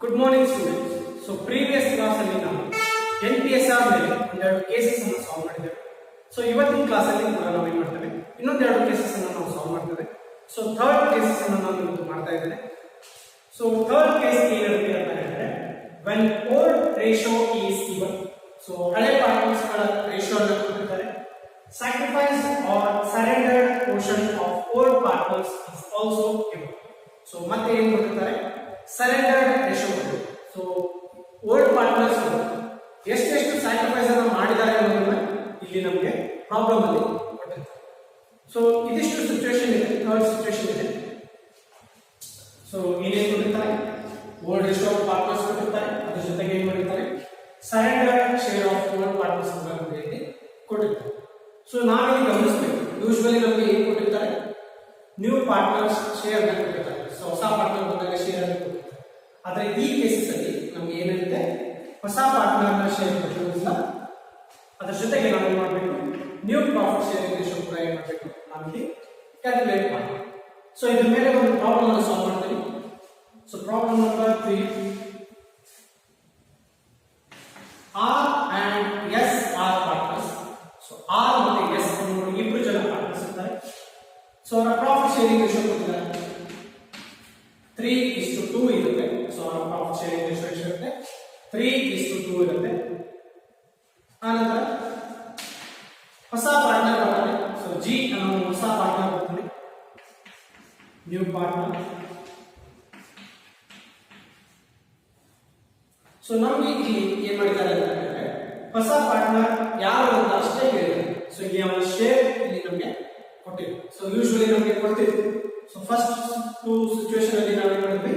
Good morning students. So previous class ಅಲ್ಲಿ ನಾವು NPSR ಮೇಲೆ ಒಂದೆರಡು ಕೇಸಸ್ ಅನ್ನು ಸಾಲ್ವ್ ಮಾಡಿದ್ದೇವೆ. ಸೊ ಇವತ್ತಿನ ಕ್ಲಾಸ್ ಅಲ್ಲಿ ಕೂಡ ನಾವು ಏನು ಮಾಡ್ತೇವೆ, ಇನ್ನೊಂದೆರಡು ಕೇಸಸ್ ಅನ್ನು ನಾವು ಸಾಲ್ವ್ ಮಾಡ್ತೇವೆ. ಸೊ ಥರ್ಡ್ ಕೇಸಸ್ ಅನ್ನು ನಾನು ಇವತ್ತು ಮಾಡ್ತಾ ಇದ್ದೇನೆ. ಸೊ ಥರ್ಡ್ ಕೇಸ್ ಏನಿರುತ್ತೆ ಅಂತ ಹೇಳಿದ್ರೆ, when old ratio is given, so ಹಳೆ ಪಾರ್ಟ್ನರ್ಸ್ ಗಳ ರೇಷಿಯೋ ಅನ್ನು ಕೊಟ್ಟಿದ್ದಾರೆ. Sacrifice or surrendered portion of old partners is also given. So ಮತ್ತೆ ಏನು ಕೊಟ್ಟಿದ್ದಾರೆ, surrendered ratio. So old partners ಎಷ್ಟೆಷ್ಟು ಸ್ಯಾಕ್ರಿಫೈಸ್ ಅನ್ನು ಮಾಡಿದ್ದಾರೆ ಅನ್ನೋದನ್ನ ಇಲ್ಲಿ ನಮಗೆ ಪ್ರಾಬ್ಲಮ್ ಅಲ್ಲಿ ಕೊಟ್ಟಿದ್ದಾರೆ. ಸೊ ಇದಿಷ್ಟು ಸಿಚುವೇಶನ್ ಇದೆ, ಥರ್ಡ್ ಸಿಚುವೇಶನ್ ಇದೆ. ಸೊ ಏನೇನು ಕೊಟ್ಟಿರ್ತಾರೆ, ಓಲ್ಡ್ ರೇಷಿಯೋ ಆಫ್ ಪಾರ್ಟ್ನರ್ಸ್ ಕೊಟ್ಟಿರ್ತಾರೆ, ಅದ್ರ ಜೊತೆಗೆ ಏನ್ ಮಾಡಿರ್ತಾರೆ, surrendered share of old partners ಇಲ್ಲಿ ಕೊಟ್ಟಿರ್ತಾರೆ. ಸೊ ನಾವಿಲ್ಲಿ ಗಮನಿಸಬೇಕು, ಯೂಶುವಲಿ ನಮಗೆ ಏನು ಕೊಟ್ಟಿರ್ತಾರೆ, ನ್ಯೂ ಪಾರ್ಟ್ನರ್ಸ್ ಶೇರ್ ಅನ್ನು ಕೊಟ್ಟಿರ್ತಾರೆ. ಸೊ ಹೊಸ ಪಾರ್ಟ್ನರ್ ಬಂದಾಗ ಶೇರ್ ಅನ್ನು ಕೊಟ್ಟಿರ್ತಾರೆ. ಆದ್ರೆ ಈ ಕೇಸಸ್ ಅಲ್ಲಿ ನಮ್ಗೆ ಏನಿರುತ್ತೆ, ಹೊಸ ಪಾರ್ಟ್ನರ್ ಶೇರ್ ಕೊಟ್ಟಿರೋದಿಲ್ಲ. ಅದ್ರ ಜೊತೆಗೆ ನಾವು ಏನ್ ಮಾಡಬೇಕು, ನ್ಯೂ ಪ್ರಾಫಿಟ್ ಶೇರಿಂಗ್ ರೇಷಿಯೋ ಕೂಡ ಏನ್ ಮಾಡಬೇಕು, ನಾವಿಲ್ಲಿ ಕ್ಯಾಲ್ಕುಲೇಟ್ ಮಾಡಬೇಕು. ಸೊ ಇದ್ರ ಮೇಲೆ ಒಂದು ಪ್ರಾಬ್ಲಮ್ ಅನ್ನು ಸಾಲ್ವ್ ಮಾಡ್ತೀವಿ. So problem number 3, R and S R partners. So R ಮತ್ತೆ ಎಸ್ ಅನ್ನೋ ಇಬ್ರು ಜನ ಪಾರ್ಟ್ನರ್ಸ್ ಇರ್ತಾರೆ. ಸೊ ಅವರ ಪ್ರಾಫಿಟ್ ಶೇರಿಂಗ್ ರೇಷಿಯೋ ಕೊಟ್ಟಿದ್ದಾರೆ 3:2 ಇರುತ್ತೆ. ಸೊ ಅವರ ಪ್ರಾಫಿಟ್ ಶೇರಿಂಗ್ ರೇಷಿಯೋ ಎಷ್ಟಿರುತ್ತೆ, 3:2 ಇರುತ್ತೆ. ಆನಂತರ ಹೊಸ ಪಾರ್ಟ್ನರ್ ಬರ್ತಾನೆ. ಸೊ ಜಿ ಅನ್ನೋ ಹೊಸ ಪಾರ್ಟ್ನರ್ ಬರ್ತಾನೆ, ನ್ಯೂ ಪಾರ್ಟ್ನರ್. ಸೊ ನಮ್ಗೆ ಇಲ್ಲಿ ಏನ್ ಮಾಡಿದ್ದಾರೆ ಅಂತ ಹೇಳಿದ್ರೆ, ಹೊಸ ಪಾರ್ಟ್ನರ್ ಯಾರು ಅಂತ ಅಷ್ಟೇ ಹೇಳಿದ್ದಾರೆ. ಸೊ ಇಲ್ಲಿ ಅವನ ಶೇರ್ ಇಲ್ಲಿ ನಮಗೆ ಕೊಟ್ಟಿದೆ. ಸೊ ಯೂಶುವಲಿ ನಮಗೆ ಕೊಡ್ತಿದ್ವಿ. ಸೊ ಫಸ್ಟ್ ಟೂ ಸಿಚುವೇಶನ್ ಅಲ್ಲಿ ನಾವು ಏನ್ ಮಾಡಿದ್ವಿ,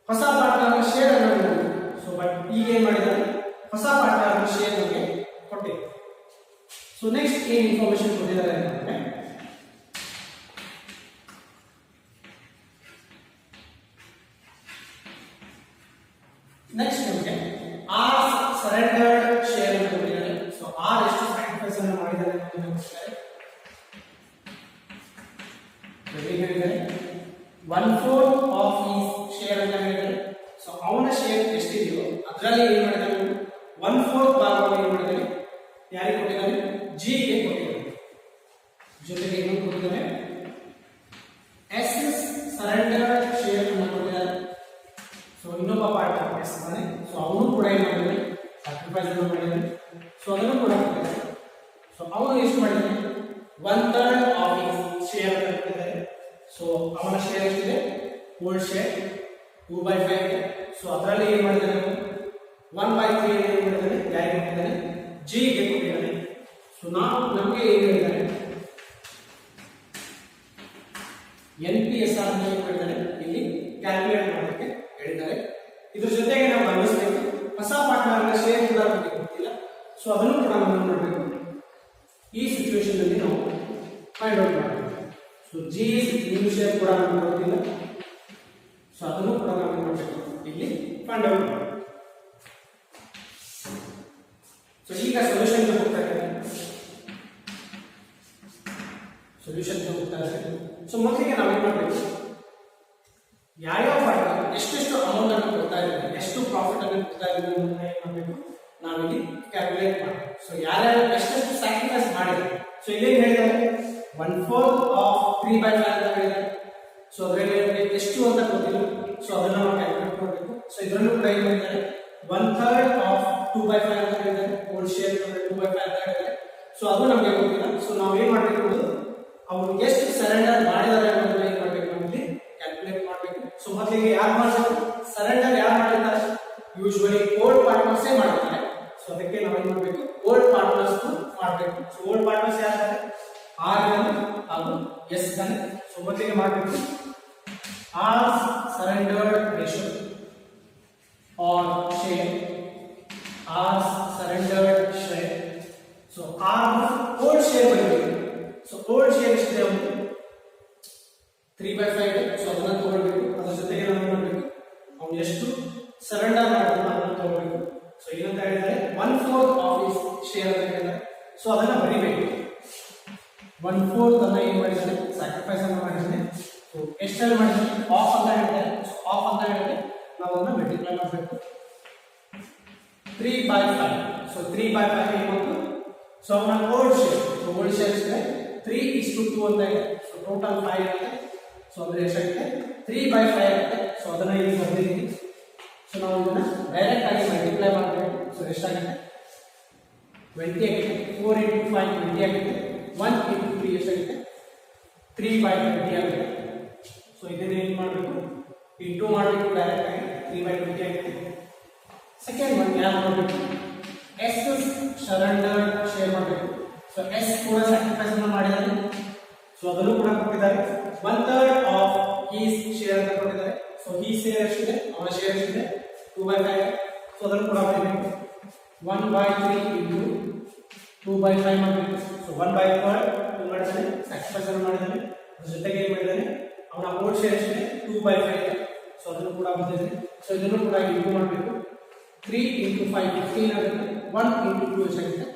ಹೊಸ ಪಾರ್ಟ್ನರ್ ಶೇರ್ ಅನ್ನು ನೋಡಿದ್ವಿ. ಸೊ ಬಟ್ ಈಗ ಏನ್ ಮಾಡಿದ್ದಾರೆ, ಹೊಸ ಪಾರ್ಟ್ನರ್ ಶೇರ್ ನಮಗೆ ಕೊಟ್ಟಿದೆ. ಸೊ ನೆಕ್ಸ್ಟ್ ಏನ್ ಇನ್ಫಾರ್ಮೇಶನ್ ಕೊಟ್ಟಿದ್ದಾರೆ ಅಂತಂದ್ರೆ, ನೆಕ್ಸ್ಟ್ ನಮಗೆ ಆರ್ ಸರೆಂಡರ್ಡ್ ಶೇರ್ ಅನ್ನು ಕೊಟ್ಟಿದ್ದಾರೆ. ಸೊ ಆರ್ ಎಷ್ಟು ಸ್ಯಾಕ್ರಿಫೈಸ್ ಅನ್ನು ಮಾಡಿದ್ದಾರೆ ಅನ್ನೋದನ್ನ ಕೊಟ್ಟಿದ್ದಾರೆ. 1/4 ಆಫ್ ಈಸ್ ಶೇರ್ ಅಂತ ಹೇಳಿದ್ದಾರೆ. ಸೊ ಅವನ ಶೇರ್ ಎಷ್ಟಿದೆಯೋ ಅದರಲ್ಲಿ ಏನ್ ಮಾಡಿದ್ದಾರೆ, 1/4 ಭಾಗವನ್ನು ಏನ್ ಮಾಡಿದ್ದಾರೆ, ಯಾರಿಗೆ ಕೊಟ್ಟಿದ್ದಾರೆ, ಜಿ ಗೆ ಕೊಟ್ಟಿದ್ದಾರೆ. ಜೊತೆಗೆ ಏನು ಕೊಟ್ಟಿದ್ದಾರೆ, ಎಸ್ ಸರೆಂಡರ್ ಶೇರ್ ಅನ್ನು ಕೊಟ್ಟಿದ್ದಾರೆ. ಸೊ ಇನ್ನೊಬ್ಬ ಪಾರ್ಟ್ನರ್ ಎಸ್ ಇದ್ದಾನೆ. ಸೊ ಅವನು ಕೂಡ ಏನ್ ಮಾಡಿದ್ದಾರೆ, ಸ್ಯಾಕ್ರಿಫೈಸ್ ಅನ್ನು ಮಾಡಿದ್ದಾರೆ. ಸೊ ಅದನ್ನು ಕೂಡ ಕೊಟ್ಟಿದ್ದಾರೆ. ಸೊ ಅವನು ಎಷ್ಟು ಮಾಡಿದ್ದಾನೆ, 1/3 ಆಫ್ ಈಸ್ ಶೇರ್ ಅಂತ ಕೊಟ್ಟಿದ್ದಾರೆ. ಸೊ ಅವನ ಶೇರ್ ಎಷ್ಟಿದೆ, ಓಲ್ಡ್ ಶೇರ್ 2/5 ಇದೆ. ಸೊ ಅದರಲ್ಲಿ ಏನ್ ಮಾಡಿದ್ದಾನೆ, 1/3 ಏನ್ ಮಾಡಿದ್ದಾನೆ, ಯಾರಿಗೆ ಕೊಟ್ಟಿದ್ದಾನೆ, ಜಿ ಗೆ ಕೊಟ್ಟಿದ್ದಾನೆ. ಸೊ ನಾವು ನಮಗೆ ಏನ್ ಹೇಳಿದ್ದಾರೆ, NPSR ಅನ್ನು ಏನ್ ಮಾಡಿದ್ದಾರೆ, ಇಲ್ಲಿ ಕ್ಯಾಲ್ಕುಲೇಟ್ ಮಾಡೋದಕ್ಕೆ ಹೇಳಿದ್ದಾರೆ. ಇದ್ರ ಜೊತೆಗೆ ನಾವು ಗಮನಿಸಬೇಕು, ಹೊಸ ಪಾರ್ಟ್ನರ್ ಶೇರ್ ಕೂಡ ನಮಗೆ ಗೊತ್ತಿಲ್ಲ. ಸೊ ಅದನ್ನು ಕೂಡ ನಾವು ಮಾಡಬೇಕು. ಈ ಸಿಚುವೇಶನ್ ಅಲ್ಲಿ ನಾವು ಫೈಂಡ್ ಔಟ್ ಮಾಡಬೇಕು. ಸೊ ಜಿ ನ್ಯೂ ಶೇರ್ ಕೂಡ ನಮಗೆ ಗೊತ್ತಿಲ್ಲ. ಸೊ ಅದನ್ನು ಕೂಡ ನಾವು ಮಾಡಬೇಕು, ಇಲ್ಲಿ ಫೈಂಡ್ ಔಟ್ ಮಾಡಬೇಕು. ಸೊ ಈಗ ಸೊಲ್ಯೂಷನ್ ಹೋಗ್ತಾ ಇದ್ದೇವೆ. ಸೊಲ್ಯೂಷನ್ ಹೋಗ್ತಾ ಇದ್ದೇವೆ. ಸೊ ಮೊದಲಿಗೆ ನಾವು ಏನು ಮಾಡಬೇಕು, ಯಾವ್ಯಾವ ಪಾರ್ಟ್ನರ್ ಎಷ್ಟೆಷ್ಟು ಅಮೌಂಟ್ ಅನ್ನು ಕೊಡ್ತಾ ಇದ್ದಾರೆ, ಎಷ್ಟು ಪ್ರಾಫಿಟ್ ಅನ್ನು ಕೊಡ್ತಾ ಇದ್ದಾರೆ ಅನ್ನೋದನ್ನ ಏನು ಮಾಡಬೇಕು, ನಾವಿಲ್ಲಿ ಕ್ಯಾಲ್ಕುಲೇಟ್ ಮಾಡಬೇಕು. ಸೊ ಯಾರ್ಯಾರು ಎಷ್ಟೆಷ್ಟು ಸ್ಯಾಕ್ರಿಫೈಸ್ ಮಾಡಿದ್ದಾರೆ. ಸೊ ಇಲ್ಲೇನು ಹೇಳಿದ್ದಾರೆ, 1/4 ಆಫ್ 3/5 ಅಂತ ಹೇಳಿದ್ದಾರೆ. ಸೊ ಅದರಲ್ಲಿ ಎಷ್ಟು ಅಂತ ಗೊತ್ತಿಲ್ಲ. ಸೊ ಅದನ್ನ ನಾವು ಕ್ಯಾಲ್ಕುಲೇಟ್ ಮಾಡಬೇಕು. ಸೊ ಇದರಲ್ಲೂ ಕೂಡ ಏನು ಹೇಳಿದ್ದಾರೆ, 1/3 ಆಫ್ 2/5 ಅಂತ ಹೇಳಿದ್ದಾರೆ. ಓಲ್ಡ್ ಶೇರ್ 2/5 ಅಂತ ಹೇಳಿದ್ದಾರೆ. ಸೊ ಅದು ನಮಗೆ ಗೊತ್ತಿಲ್ಲ. ಸೊ ನಾವು ಏನ್ ಮಾಡಬೇಕು, ಅವರು ಎಷ್ಟು ಸರೆಂಡರ್ ಮಾಡಿದ್ದಾರೆ ಅನ್ನೋದನ್ನ ಏನ್ ಮಾಡಬೇಕು, ನಮಗೆ ಕ್ಯಾಲ್ಕುಲೇಟ್ ಮಾಡಬೇಕು. ಸೊ ಮೊದಲಿಗೆ ಯಾರು ಮಾಡಬೇಕು, ಸರೆಂಡರ್ ಯಾರು ಮಾಡಿದ್ದಾರೆ, ಯೂಶುವಲಿ ಓಲ್ಡ್ ಪಾರ್ಟ್ನರ್ಸೇ ಮಾಡ್ತಾರೆ. ಸೊ ಅದಕ್ಕೆ ನಾವು ಏನ್ ಮಾಡಬೇಕು, ಓಲ್ಡ್ ಪಾರ್ಟ್ನರ್ಸ್ ಮಾಡಬೇಕು. ಸೊ ಓಲ್ಡ್ ಪಾರ್ಟ್ನರ್ಸ್ ಯಾರಿದ್ದಾರೆ, ಆರ್ ಹಾಗೂ ಎಸ್ ಇದ್ದಾನೆ. ಸೊ ಮೊದಲಿಗೆ ಮಾಡಬೇಕು, R surrendered ratio R share, R surrendered share. So R old share ಬರಬೇಕು. ಸೊ ಓಲ್ಡ್ ಶೇರ್ ಎಷ್ಟಿದೆ, ಒಂದು 3/5 ಇದೆ. ಸೊ ಅದನ್ನ ತಗೊಳ್ಬೇಕು. ಅದ್ರ ಜೊತೆಗೆ ನಾವು ಮಾಡಬೇಕು, ಅವನು ಎಷ್ಟು ಸರೆಂಡರ್ ಮಾಡಿದ್ರೆ ಅದನ್ನ ತಗೊಳ್ಬೇಕು. ಸೊ ಏನಂತ ಹೇಳಿದ್ದಾರೆ, 1/4 ಆಫ್ ಈಸ್ ಶೇರ್ ಅಂತ ಹೇಳಿದ್ದಾರೆ. ಸೊ ಅದನ್ನ ಬರಿಬೇಕು. 1/4 ಅನ್ನ ಏನ್ ಮಾಡಿದ್ದಾರೆ, ಸ್ಯಾಕ್ರಿಫೈಸ್ ಅನ್ನು ಮಾಡಿದ್ದಾರೆ. ಸೊ ಎಷ್ಟಲ್ಲಿ ಮಾಡಿದ್ದಾರೆ, ಆಫ್ ಅಂತ ಹೇಳಿದ್ದಾರೆ. ಸೊ ಆಫ್ ಅಂತ ಹೇಳಿದ್ರೆ ನಾವು ಅದನ್ನ ಮಲ್ಟಿಪ್ಲೈ ಮಾಡಬೇಕು 3/5 ಸೊ 3/5 ಏನು ಬಂತು ಸೊ ಅವನ ಓಲ್ಡ್ ಶೇರ್ ಇದೆ 3:2 ಅಂತ ಇದೆ ಸೊ ಟೋಟಲ್ 5 ಆಗುತ್ತೆ ಸೊ ಅಂದ್ರೆ ಎಷ್ಟಾಗುತ್ತೆ 3/5 ಆಗುತ್ತೆ ಸೊ ಅದನ್ನ ಇಲ್ಲಿ ಬರ್ದಿದ್ದೀನಿ ಸೊ ನಾವು ಇದನ್ನ ಡೈರೆಕ್ಟ್ ಆಗಿ ಮಲ್ಟಿಪ್ಲೈ ಮಾಡಬೇಕು ಸೊ ಎಷ್ಟಾಗುತ್ತೆ 20 ಆಗುತ್ತೆ 4 × 5 20 ಆಗುತ್ತೆ 1 × 3 ಎಷ್ಟಾಗುತ್ತೆ 3/20 ಆಗುತ್ತೆ ಸೊ ಇದನ್ನ ಏನು ಮಾಡಬೇಕು ಇಂಟು ಮಾಡಬೇಕು ಡೈರೆಕ್ಟ್ ಆಗಿ 3/20 ಆಗುತ್ತೆ ಸೆಕೆಂಡ್ ಒನ್ ಯಾರು ಮಾಡಬೇಕು ಎಸ್ ಸರೆಂಡರ್ ಶೇರ್ ಮಾಡಬೇಕು ಸೊ ಎಸ್ ಕೂಡ ಸ್ಯಾಕ್ರಿಫೈಸ್ ಅನ್ನು ಮಾಡಿದ್ದಾರೆ ಸೊ ಅದನ್ನು ಕೂಡ ಕೊಟ್ಟಿದ್ದಾರೆ 1/3 ಆಫ್ ಹೀಸ್ ಶೇರ್ ಅಂತ ಕೊಟ್ಟಿದ್ದಾರೆ ಸೊ ಹೀ ಶೇರ್ ಎಷ್ಟಿದೆ ಅವನ ಶೇರ್ ಎಷ್ಟಿದೆ 2/5 ಸೊ ಅದನ್ನು ಕೂಡ ಮಾಡಬೇಕು 1/3 ಇಂಟು 2/5 ಮಾಡಬೇಕು ಸೊ 1/3 ಮಾಡಿದ್ದಾನೆ ಸ್ಯಾಕ್ರಿಫೈಸ್ ಅನ್ನು ಮಾಡಿದ್ದಾನೆ ಜೊತೆಗೆ ಏನು ಮಾಡಿದ್ದಾನೆ ಅವನ ಓಲ್ಡ್ ಶೇರ್ ಎಷ್ಟಿದೆ 2/5 ಸೊ ಅದನ್ನು ಕೂಡ ಬಂದಿದೆ ಸೊ ಇದನ್ನು ಕೂಡ ಇಂಟು ಮಾಡಬೇಕು 3 × 5 15 ಆಗುತ್ತೆ 1 × 2 ಎಷ್ಟಾಗುತ್ತೆ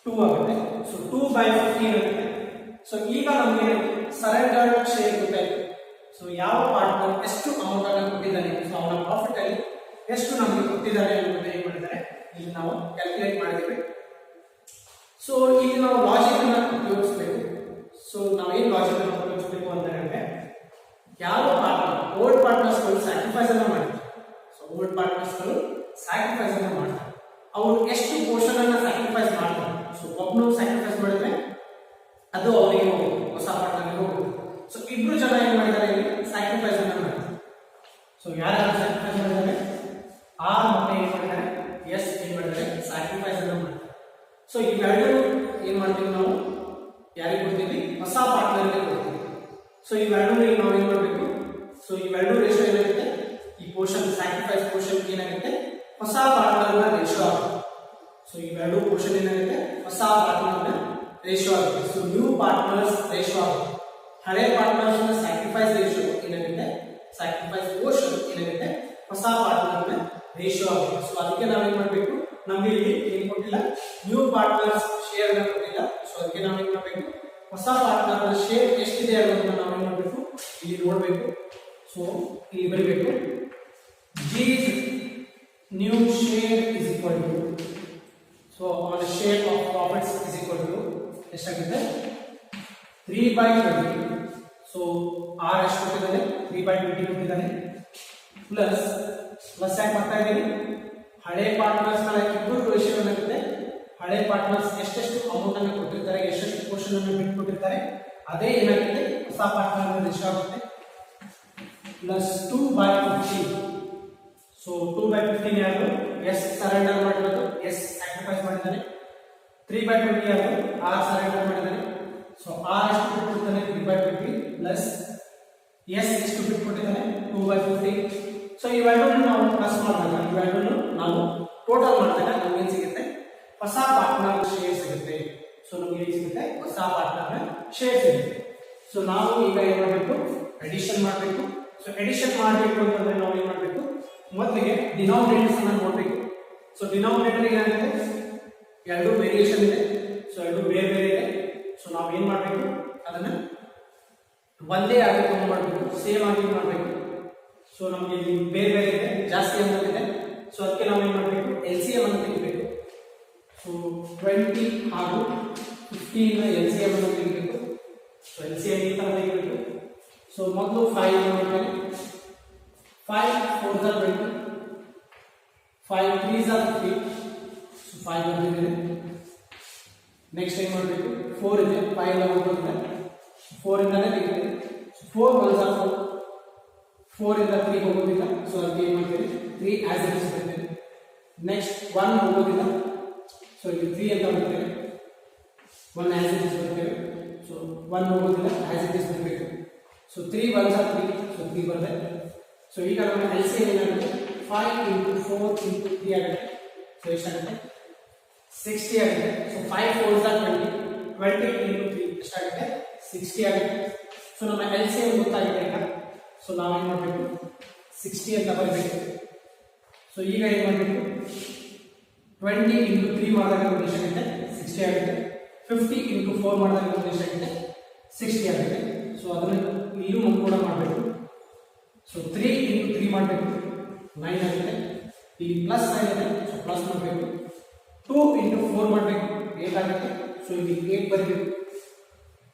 2 ಆಗುತ್ತೆ ಸೊ 2/15 ಆಗುತ್ತೆ ಸೊ ಈಗ ನಮಗೆ ಸರೆಂಡರ್ ಶೇರ್ ಗೊತ್ತಾಯಿತು ಸೊ ಯಾವ ಪಾರ್ಟ್ನರ್ ಎಷ್ಟು ಅಮೌಂಟ್ ಅನ್ನು ಕೊಟ್ಟಿದ್ದಾನೆ ಸೊ ಅವನ ಪ್ರಾಫಿಟ್ ಅಲ್ಲಿ ಎಷ್ಟು ನಮಗೆ ಕೊಟ್ಟಿದ್ದಾರೆ ಅನ್ನೋದನ್ನ ಏನು ಮಾಡಿದ್ದಾರೆ ಇಲ್ಲಿ ನಾವು ಕ್ಯಾಲ್ಕುಲೇಟ್ ಮಾಡಿದ್ದೇವೆ ಸೊ ಇಲ್ಲಿ ನಾವು ಲಾಜಿಕ್ ಅನ್ನು ಉಪಯೋಗಿಸಬೇಕು ಸೊ ನಾವೇನು ಲಾಜಿಕ್ ಅನ್ನು ಉಪಯೋಗಿಸಬೇಕು ಅಂತ ಹೇಳಿದ್ರೆ ಯಾವ ಪಾರ್ಟ್ನರ್ ಓಲ್ಡ್ ಪಾರ್ಟ್ನರ್ಸ್ಗಳು ಸ್ಯಾಕ್ರಿಫೈಸ್ ಅನ್ನು ಮಾಡಿದ್ದಾರೆ ಸೊ ಓಲ್ಡ್ ಪಾರ್ಟ್ನರ್ಸ್ಗಳು ಸ್ಯಾಕ್ರಿಫೈಸ್ ಅನ್ನು ಮಾಡ್ತಾರೆ ಅವರು ಎಷ್ಟು ಪೋರ್ಷನ್ ಅನ್ನ ಸ್ಯಾಕ್ರಿಫೈಸ್ ಮಾಡ್ತಾರೆ ಸೊ ಒಬ್ಬನು ಸ್ಯಾಕ್ರಿಫೈಸ್ ಮಾಡಿದ್ರೆ ಅದು ಅವರಿಗೆ ಹೋಗುತ್ತೆ ಹೊಸ ಪಾರ್ಟ್ನರ್ಗೆ ಹೋಗುತ್ತೆ ಸೊ ಇಬ್ರು ಜನ ಏನು ಮಾಡಿದ್ದಾರೆ ಇಲ್ಲಿ ಸ್ಯಾಕ್ರಿಫೈಸ್ ಅನ್ನು ಮಾಡ್ತಾರೆ ಸೊ ಯಾರ್ಯಾರು ಸ್ಯಾಕ್ರಿಫೈಸ್ ಮಾಡಿದ್ದಾರೆ ಆರ್ ಮತ್ತೆ ಏನು ಮಾಡಿದ್ದಾರೆ ಎಸ್ ಏನು ಮಾಡಿದ್ದಾರೆ ಸ್ಯಾಕ್ರಿಫೈಸ್ ಅನ್ನು ಮಾಡ್ತಾರೆ ಸೊ ಇವೆರಡು ಏನು ಮಾಡ್ತೀವಿ ನಾವು ಯಾರಿಗೆ ಕೊಡ್ತೀವಿ ಹೊಸ ಪಾರ್ಟ್ನರ್ಗೆ ಕೊಡ್ತೀವಿ ಸೊ ಇವೆರಡು ನಾವು ಏನು ಮಾಡಬೇಕು ಸೊ ಇವೆರಡು ರೇಷೋ ಏನಾಗುತ್ತೆ ಈ ಪೋರ್ಷನ್ ಸ್ಯಾಕ್ರಿಫೈಸ್ ಪೋರ್ಷನ್ ಏನಾಗುತ್ತೆ ಹೊಸ ಪಾರ್ಟ್ನರ್ನ ರೇಷೋ ಆಗುತ್ತೆ ಸೊ ಇವೆರಡು ಪೋರ್ಷನ್ ಏನಾಗುತ್ತೆ ಹೊಸ ಪಾರ್ಟ್ನರ್ನ ರೇಷೋ ಆಗುತ್ತೆ ಸೊ ನ್ಯೂ ಪಾರ್ಟ್ನರ್ಸ್ ರೇಷೋ ಆಗುತ್ತೆ ಹಳೆ ಪಾರ್ಟ್ನರ್ಸ್ ನ ಸ್ಯಾಕ್ರಿಫೈಸ್ ರೇಷೋ ಏನಾಗುತ್ತೆ ಸ್ಯಾಕ್ರಿಫೈಸ್ ಪೋರ್ಷನ್ ಏನಾಗುತ್ತೆ ಹೊಸ ಪಾರ್ಟ್ನರ್ನ ರೇಷೋ ಆಗುತ್ತೆ ಸೊ ಅದಕ್ಕೆ ನಾವೇನ್ ಮಾಡಬೇಕು ನಮಗೆ ಇಲ್ಲಿ ಏನು ಕೊಟ್ಟಿಲ್ಲ ನ್ಯೂ ಪಾರ್ಟ್ನರ್ಸ್ ಶೇರ್ ನ ಕೊಟ್ಟಿಲ್ಲ ಸೊ ಅದಕ್ಕೆ ನಾವೇನ್ ಮಾಡಬೇಕು ಹೊಸ ಪಾರ್ಟ್ನರ್ನ ಶೇರ್ ಎಷ್ಟಿದೆ ಅನ್ನೋದನ್ನ ನಾವೇನ್ ಮಾಡಬೇಕು ಇಲ್ಲಿ ನೋಡಬೇಕು ಸೊ ಇಲ್ಲಿ ಬರೀಬೇಕು G's new share is equal to so on the share of profits is equal to ಎಷ್ಟಾಗುತ್ತೆ 3/20 so R ಎಷ್ಟು ಕೊಟ್ಟಿದ್ದಾನೆ 3/20 ಕೊಟ್ಟಿದ್ದಾನೆ ಪ್ಲಸ್ ಯಾಕೆ ಮಾಡ್ತಾ ಇದ್ದೀವಿ ಹಳೆ ಪಾರ್ಟ್ನರ್ಸ್ ಗಳ ಇಬ್ಬರು ರೇಷಿಯೋ ಏನಾಗುತ್ತೆ ಹಳೆ ಪಾರ್ಟ್ನರ್ಸ್ ಎಷ್ಟೆಷ್ಟು ಅಮೌಂಟ್ ಅನ್ನು ಕೊಟ್ಟಿರ್ತಾರೆ ಎಷ್ಟೆಷ್ಟು ಪೋರ್ಷನ್ ಅನ್ನು ಬಿಟ್ಕೊಟ್ಟಿರ್ತಾರೆ ಅದೇ ಏನಾಗುತ್ತೆ ಹೊಸ ಪಾರ್ಟ್ನರ್ ರೇಷಿಯೋ ಆಗುತ್ತೆ ಪ್ಲಸ್ 2/15 ಸೊ 2/15 ಯಾರು ಎಸ್ ಸರೆಂಡರ್ ಮಾಡಿರೋದು ಎಸ್ ಸ್ಯಾಕ್ರಿಫೈಸ್ ಮಾಡಿದ್ದಾನೆ 3/20 ಯಾರು ಆರ್ ಸರೆಂಡರ್ ಮಾಡಿದ್ದಾನೆ ಸೊ ಆರ್ ಎಷ್ಟು ಬಿಟ್ಕೊಡ್ತಾನೆ 3/20 ಪ್ಲಸ್ ಎಸ್ ಎಷ್ಟು ಬಿಟ್ಕೊಟ್ಟಿದ್ದಾನೆ 2/15 ಸೊ ಇವೆರಡನ್ನು ನಾವು ಪ್ಲಸ್ ಮಾಡಿದಾಗ ಇವೆರಡನ್ನು ನಾವು ಟೋಟಲ್ ಮಾಡಿದಾಗ ನಮ್ಗೆ ಏನು ಸಿಗುತ್ತೆ ಹೊಸ ಪಾರ್ಟ್ನರ್ ಶೇರ್ ಸಿಗುತ್ತೆ ಸೊ ನಮಗೆ ಏನು ಸಿಗುತ್ತೆ ಹೊಸ ಪಾರ್ಟ್ನರ್ ಶೇರ್ ಸಿಗುತ್ತೆ ಸೊ ನಾವು ಈಗ ಏನು ಮಾಡಬೇಕು ಅಡಿಷನ್ ಮಾಡಬೇಕು ಸೊ ಅಡಿಷನ್ ಮಾಡಬೇಕು ಅಂತಂದ್ರೆ ನಾವು ಏನು ಮಾಡಬೇಕು ಮೊದಲಿಗೆ ಡಿನಾಮಿನೇಟರ್ಸ್ ಅನ್ನು ನೋಡಬೇಕು ಸೊ ಡಿನಾಮಿನೇಟರ್ ಏನಾಗುತ್ತೆ ಎರಡು ವೇರಿಯೇಷನ್ ಇದೆ ಸೊ ಎರಡು ಬೇರೆ ಬೇರೆ ಇದೆ ಸೊ ನಾವು ಏನು ಮಾಡಬೇಕು ಅದನ್ನ ಒಂದೇ ಆಗಿ ಮಾಡಬೇಕು ಸೇಮ್ ಆಗಿ ಮಾಡಬೇಕು ಸೊ ನಮಗೆ ಇಲ್ಲಿ ಬೇರೆ ಬೇರೆ ಇದೆ ಜಾಸ್ತಿ ಅಮೌಂಟ್ ಇದೆ ಸೊ ಅದಕ್ಕೆ ನಾವು ಏನು ಮಾಡಬೇಕು LCM ಅನ್ನು ತೆಗಿಬೇಕು ಸೊ 20 ಹಾಗೂ 15 ನ LCM ಅನ್ನು ತೆಗಿಬೇಕು ಸೊ LCM ಈ ತರ ತೆಗಿಬೇಕು ಸೊ ಮೊದಲು 5 ಮಾಡ್ತಾರೆ 5 4 are 20 5 3s are 50 so 5 ಬಂದಿದೆ ನೆಕ್ಸ್ಟ್ ಏನು ಮಾಡಬೇಕು 4 ಇದೆ 5 ನ ಹೋಗುತ್ತೆ 4 ಇಂದಾನೆ ತೆಗಿತೀವಿ 4 1s are 4 4 ಇಂದ 3 ಹೋಗೋದಿಲ್ಲ ಸೊ ಅದಕ್ಕೆ ಏನು ಮಾಡ್ತೀವಿ 3 ಆಸ್ ಇಟ್ ಇಸ್ ಬರ್ತೇವೆ ನೆಕ್ಸ್ಟ್ 1 ಹೋಗೋದಿಲ್ಲ ಸೊ ಇಲ್ಲಿ 3 ಅಂತ ಬರ್ತೇವೆ 1 ಆಸ್ ಇಟ್ ಇಸ್ ಬರ್ತೇವೆ ಸೊ 1 ಹೋಗೋದಿಲ್ಲ ಆಸ್ ಇಟ್ ಇಸ್ ಬರಬೇಕು ಸೊ 3 1s are 3 ಸೊ 3 ಬರುತ್ತೆ ಸೊ ಈಗ ನಮ್ಮ LCM ಏನಾಗುತ್ತೆ 5 × 4 × 3 ಆಗುತ್ತೆ ಸೊ ಎಷ್ಟಾಗುತ್ತೆ 60 ಆಗುತ್ತೆ ಸೊ 5 4s are 20 20 × 3 ಎಷ್ಟಾಗುತ್ತೆ 60 ಆಗುತ್ತೆ ಸೊ ನಮ್ಮ LCM ಗೊತ್ತಾಗಿದೆ ಈಗ ಸೊ ನಾವೇನು ಮಾಡಬೇಕು 60 ಅಂತ ಬರಬೇಕು ಸೊ ಈಗ ಏನು ಮಾಡಬೇಕು 20 × 3 ಮಾಡಿದಾಗ ನಮಗೆ ಎಷ್ಟಾಗುತ್ತೆ 60 ಆಗುತ್ತೆ 50 × 4 ಮಾಡಿದಾಗ ನಮಗೆ ಎಷ್ಟಾಗುತ್ತೆ 60 ಆಗುತ್ತೆ ಸೊ ಅದನ್ನು ಇಲ್ಲೂ ಕೂಡ ಮಾಡಬೇಕು ಸೊ 3 × 3 ಮಾಡಬೇಕು 9 ಆಗುತ್ತೆ. ಇಲ್ಲಿ ಪ್ಲಸ್ 9 ಇದೆ, ಸೊ ಪ್ಲಸ್ ಮಾಡಬೇಕು. 2 into 4 ಮಾಡಬೇಕು, 8 ಆಗುತ್ತೆ. ಸೊ ಇಲ್ಲಿ 8 ಬರಬೇಕು.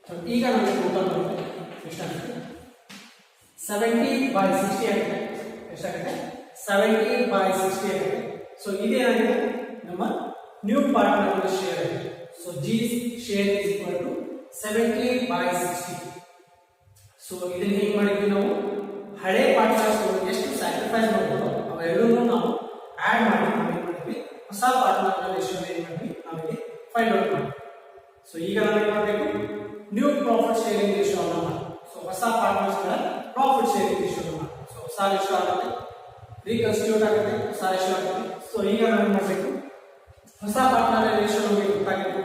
ಸೊ ಈಗ ನಮಗೆ ಟೋಟಲ್ ಬರುತ್ತೆ ಎಷ್ಟಾಗುತ್ತೆ? 70/60 ಆಗುತ್ತೆ. ಎಷ್ಟಾಗುತ್ತೆ? 70/60 ಆಗುತ್ತೆ. ಸೊ ಇದೇನಾಗಿದೆ ನಮ್ಮ ನ್ಯೂ ಪಾರ್ಟ್ನರ್ ಶೇರ್ ಆಗಿದೆ. So G share is equal to 70/60. So ಇದನ್ನ ಹೇಗೆ ಮಾಡಿದ್ವಿ ನಾವು? ಹಳೆ ಪಾರ್ಟ್ನರ್ಸ್ ಎಷ್ಟು ಸ್ಯಾಕ್ರಿಫೈಸ್ ಮಾಡಿದ್ರು ಅವೆಲ್ಲವನ್ನೂ ನಾವು ಆಡ್ ಮಾಡಿ ನಾವು ಏನು ಮಾಡಿದ್ವಿ? ಹೊಸ ಪಾರ್ಟ್ನರ್ ರೇಷಿಯೋ ಏನು ಮಾಡಿದ್ವಿ? ನಾವಿಲ್ಲಿ ಫೈಂಡ್ ಔಟ್ ಮಾಡಿದ್ವಿ. ಸೊ ಈಗ ನಾವು ಏನು ಮಾಡಬೇಕು? ನ್ಯೂ ಪ್ರಾಫಿಟ್ ಶೇರಿಂಗ್ ರೇಷಿಯೋ ಅನ್ನು ಮಾಡಿ. ಸೊ ಹೊಸ ಪಾರ್ಟ್ನರ್ಸ್ ಗಳ ಪ್ರಾಫಿಟ್ ಶೇರಿಂಗ್ ರೇಷಿಯೋ ಮಾಡಿ. ಸೊ ಹೊಸ ರೇಷಿಯೋ ಆಗುತ್ತೆ, ರೀಕನ್ಸ್ಟಿಟ್ಯೂಟ್ ಆಗುತ್ತೆ, ಹೊಸ ರೇಷಿಯೋ ಆಗುತ್ತೆ. ಸೊ ಈಗ ನಾವು ಏನು ಮಾಡಬೇಕು? ಹೊಸ ಪಾರ್ಟ್ನರ್ ರೇಷಿಯೋ ನಮಗೆ ಗೊತ್ತಾಗಿದೆ.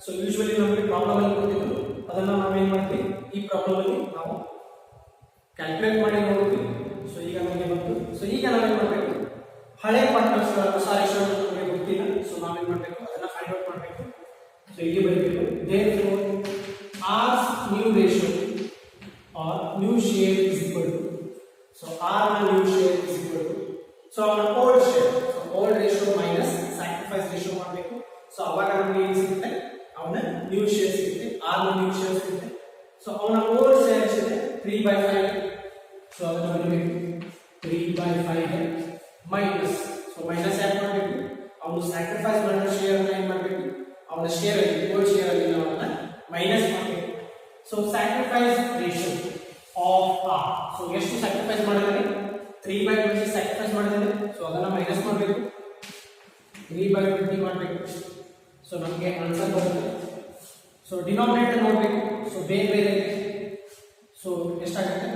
ಸೊ ಯೂಶುವಲಿ ನಮಗೆ ಪ್ರಾಬ್ಲಮ್ ಅಲ್ಲಿ ಕೊಟ್ಟಿದ್ರು, ಅದನ್ನ ನಾವೇನ್ ಮಾಡ್ತೀವಿ? ಈ ಪ್ರಾಬ್ಲಮ್ ಅಲ್ಲಿ ನಾವು ಕ್ಯಾಲ್ಕುಲೇಟ್ ಮಾಡಿ ನೋಡ್ತೀವಿ. ಸೊ ಈಗ ನಮಗೆ ಬಂತು. ಸೊ ಈಗ ನಾವೇನ್ ಮಾಡಬೇಕು? ಹಳೆ ಪಾರ್ಟ್ನರ್ಸ್ ಗಳ ಹೊಸ ರೇಷಿಯೋ ನಮಗೆ ಗೊತ್ತಿಲ್ಲ. ಸೊ ನಾವೇನ್ ಮಾಡಬೇಕು? ಅದನ್ನ ಫೈಂಡ್ ಔಟ್ ಮಾಡಬೇಕು. ಸೊ ಇಲ್ಲಿ ಬರೀಬೇಕು therefore r new ratio or new share is equal to, so r new share is equal to, so our old share, so old ratio minus sacrifice ratio ಮಾಡಬೇಕು. So ಅವಾಗ ನಮಗೆ ಏನು ಸಿಗುತ್ತೆ? ಅವನ new share ಸಿಗುತ್ತೆ, r ನ new share ಸಿಗುತ್ತೆ. So ಅವನ ಓಲ್ಡ್ ಶೇರ್ ಎಷ್ಟಿದೆ? 3/5. ಸೊ ಅದನ್ನ ಬರೀಬೇಕು 3/5 ಮೈನಸ್, ಸೊ ಮೈನಸ್ ಯಾಕೆ ಮಾಡಬೇಕು? ಅವನು ಸ್ಯಾಕ್ರಿಫೈಸ್ ಮಾಡಿರೋ ಶೇರ್ ಅನ್ನ ಏನು ಮಾಡಬೇಕು? ಅವನ ಶೇರ್ ಅಲ್ಲಿ ಓಲ್ಡ್ ಶೇರ್ ಅಲ್ಲಿ ನಾವು ಅದನ್ನ ಮೈನಸ್ ಮಾಡಬೇಕು. So sacrifice ratio of r, so ಎಷ್ಟು ಸ್ಯಾಕ್ರಿಫೈಸ್ ಮಾಡಿದಾನೆ? 3/20 ಸ್ಯಾಕ್ರಿಫೈಸ್ ಮಾಡಿದಾನೆ. ಸೊ ಅದನ್ನ ಮೈನಸ್ ಮಾಡಬೇಕು, 3/20 ಮಾಡಬೇಕು. ಸೊ ನಮಗೆ ಆನ್ಸರ್ ಬರುತ್ತೆ. ಸೊ ಡಿನಾಮಿನೇಟರ್ ನೋಡಬೇಕು. ಸೊ ಬೇರೆ ಬೇರೆ ಇದೆ. ಸೊ ಎಷ್ಟಾಗುತ್ತೆ?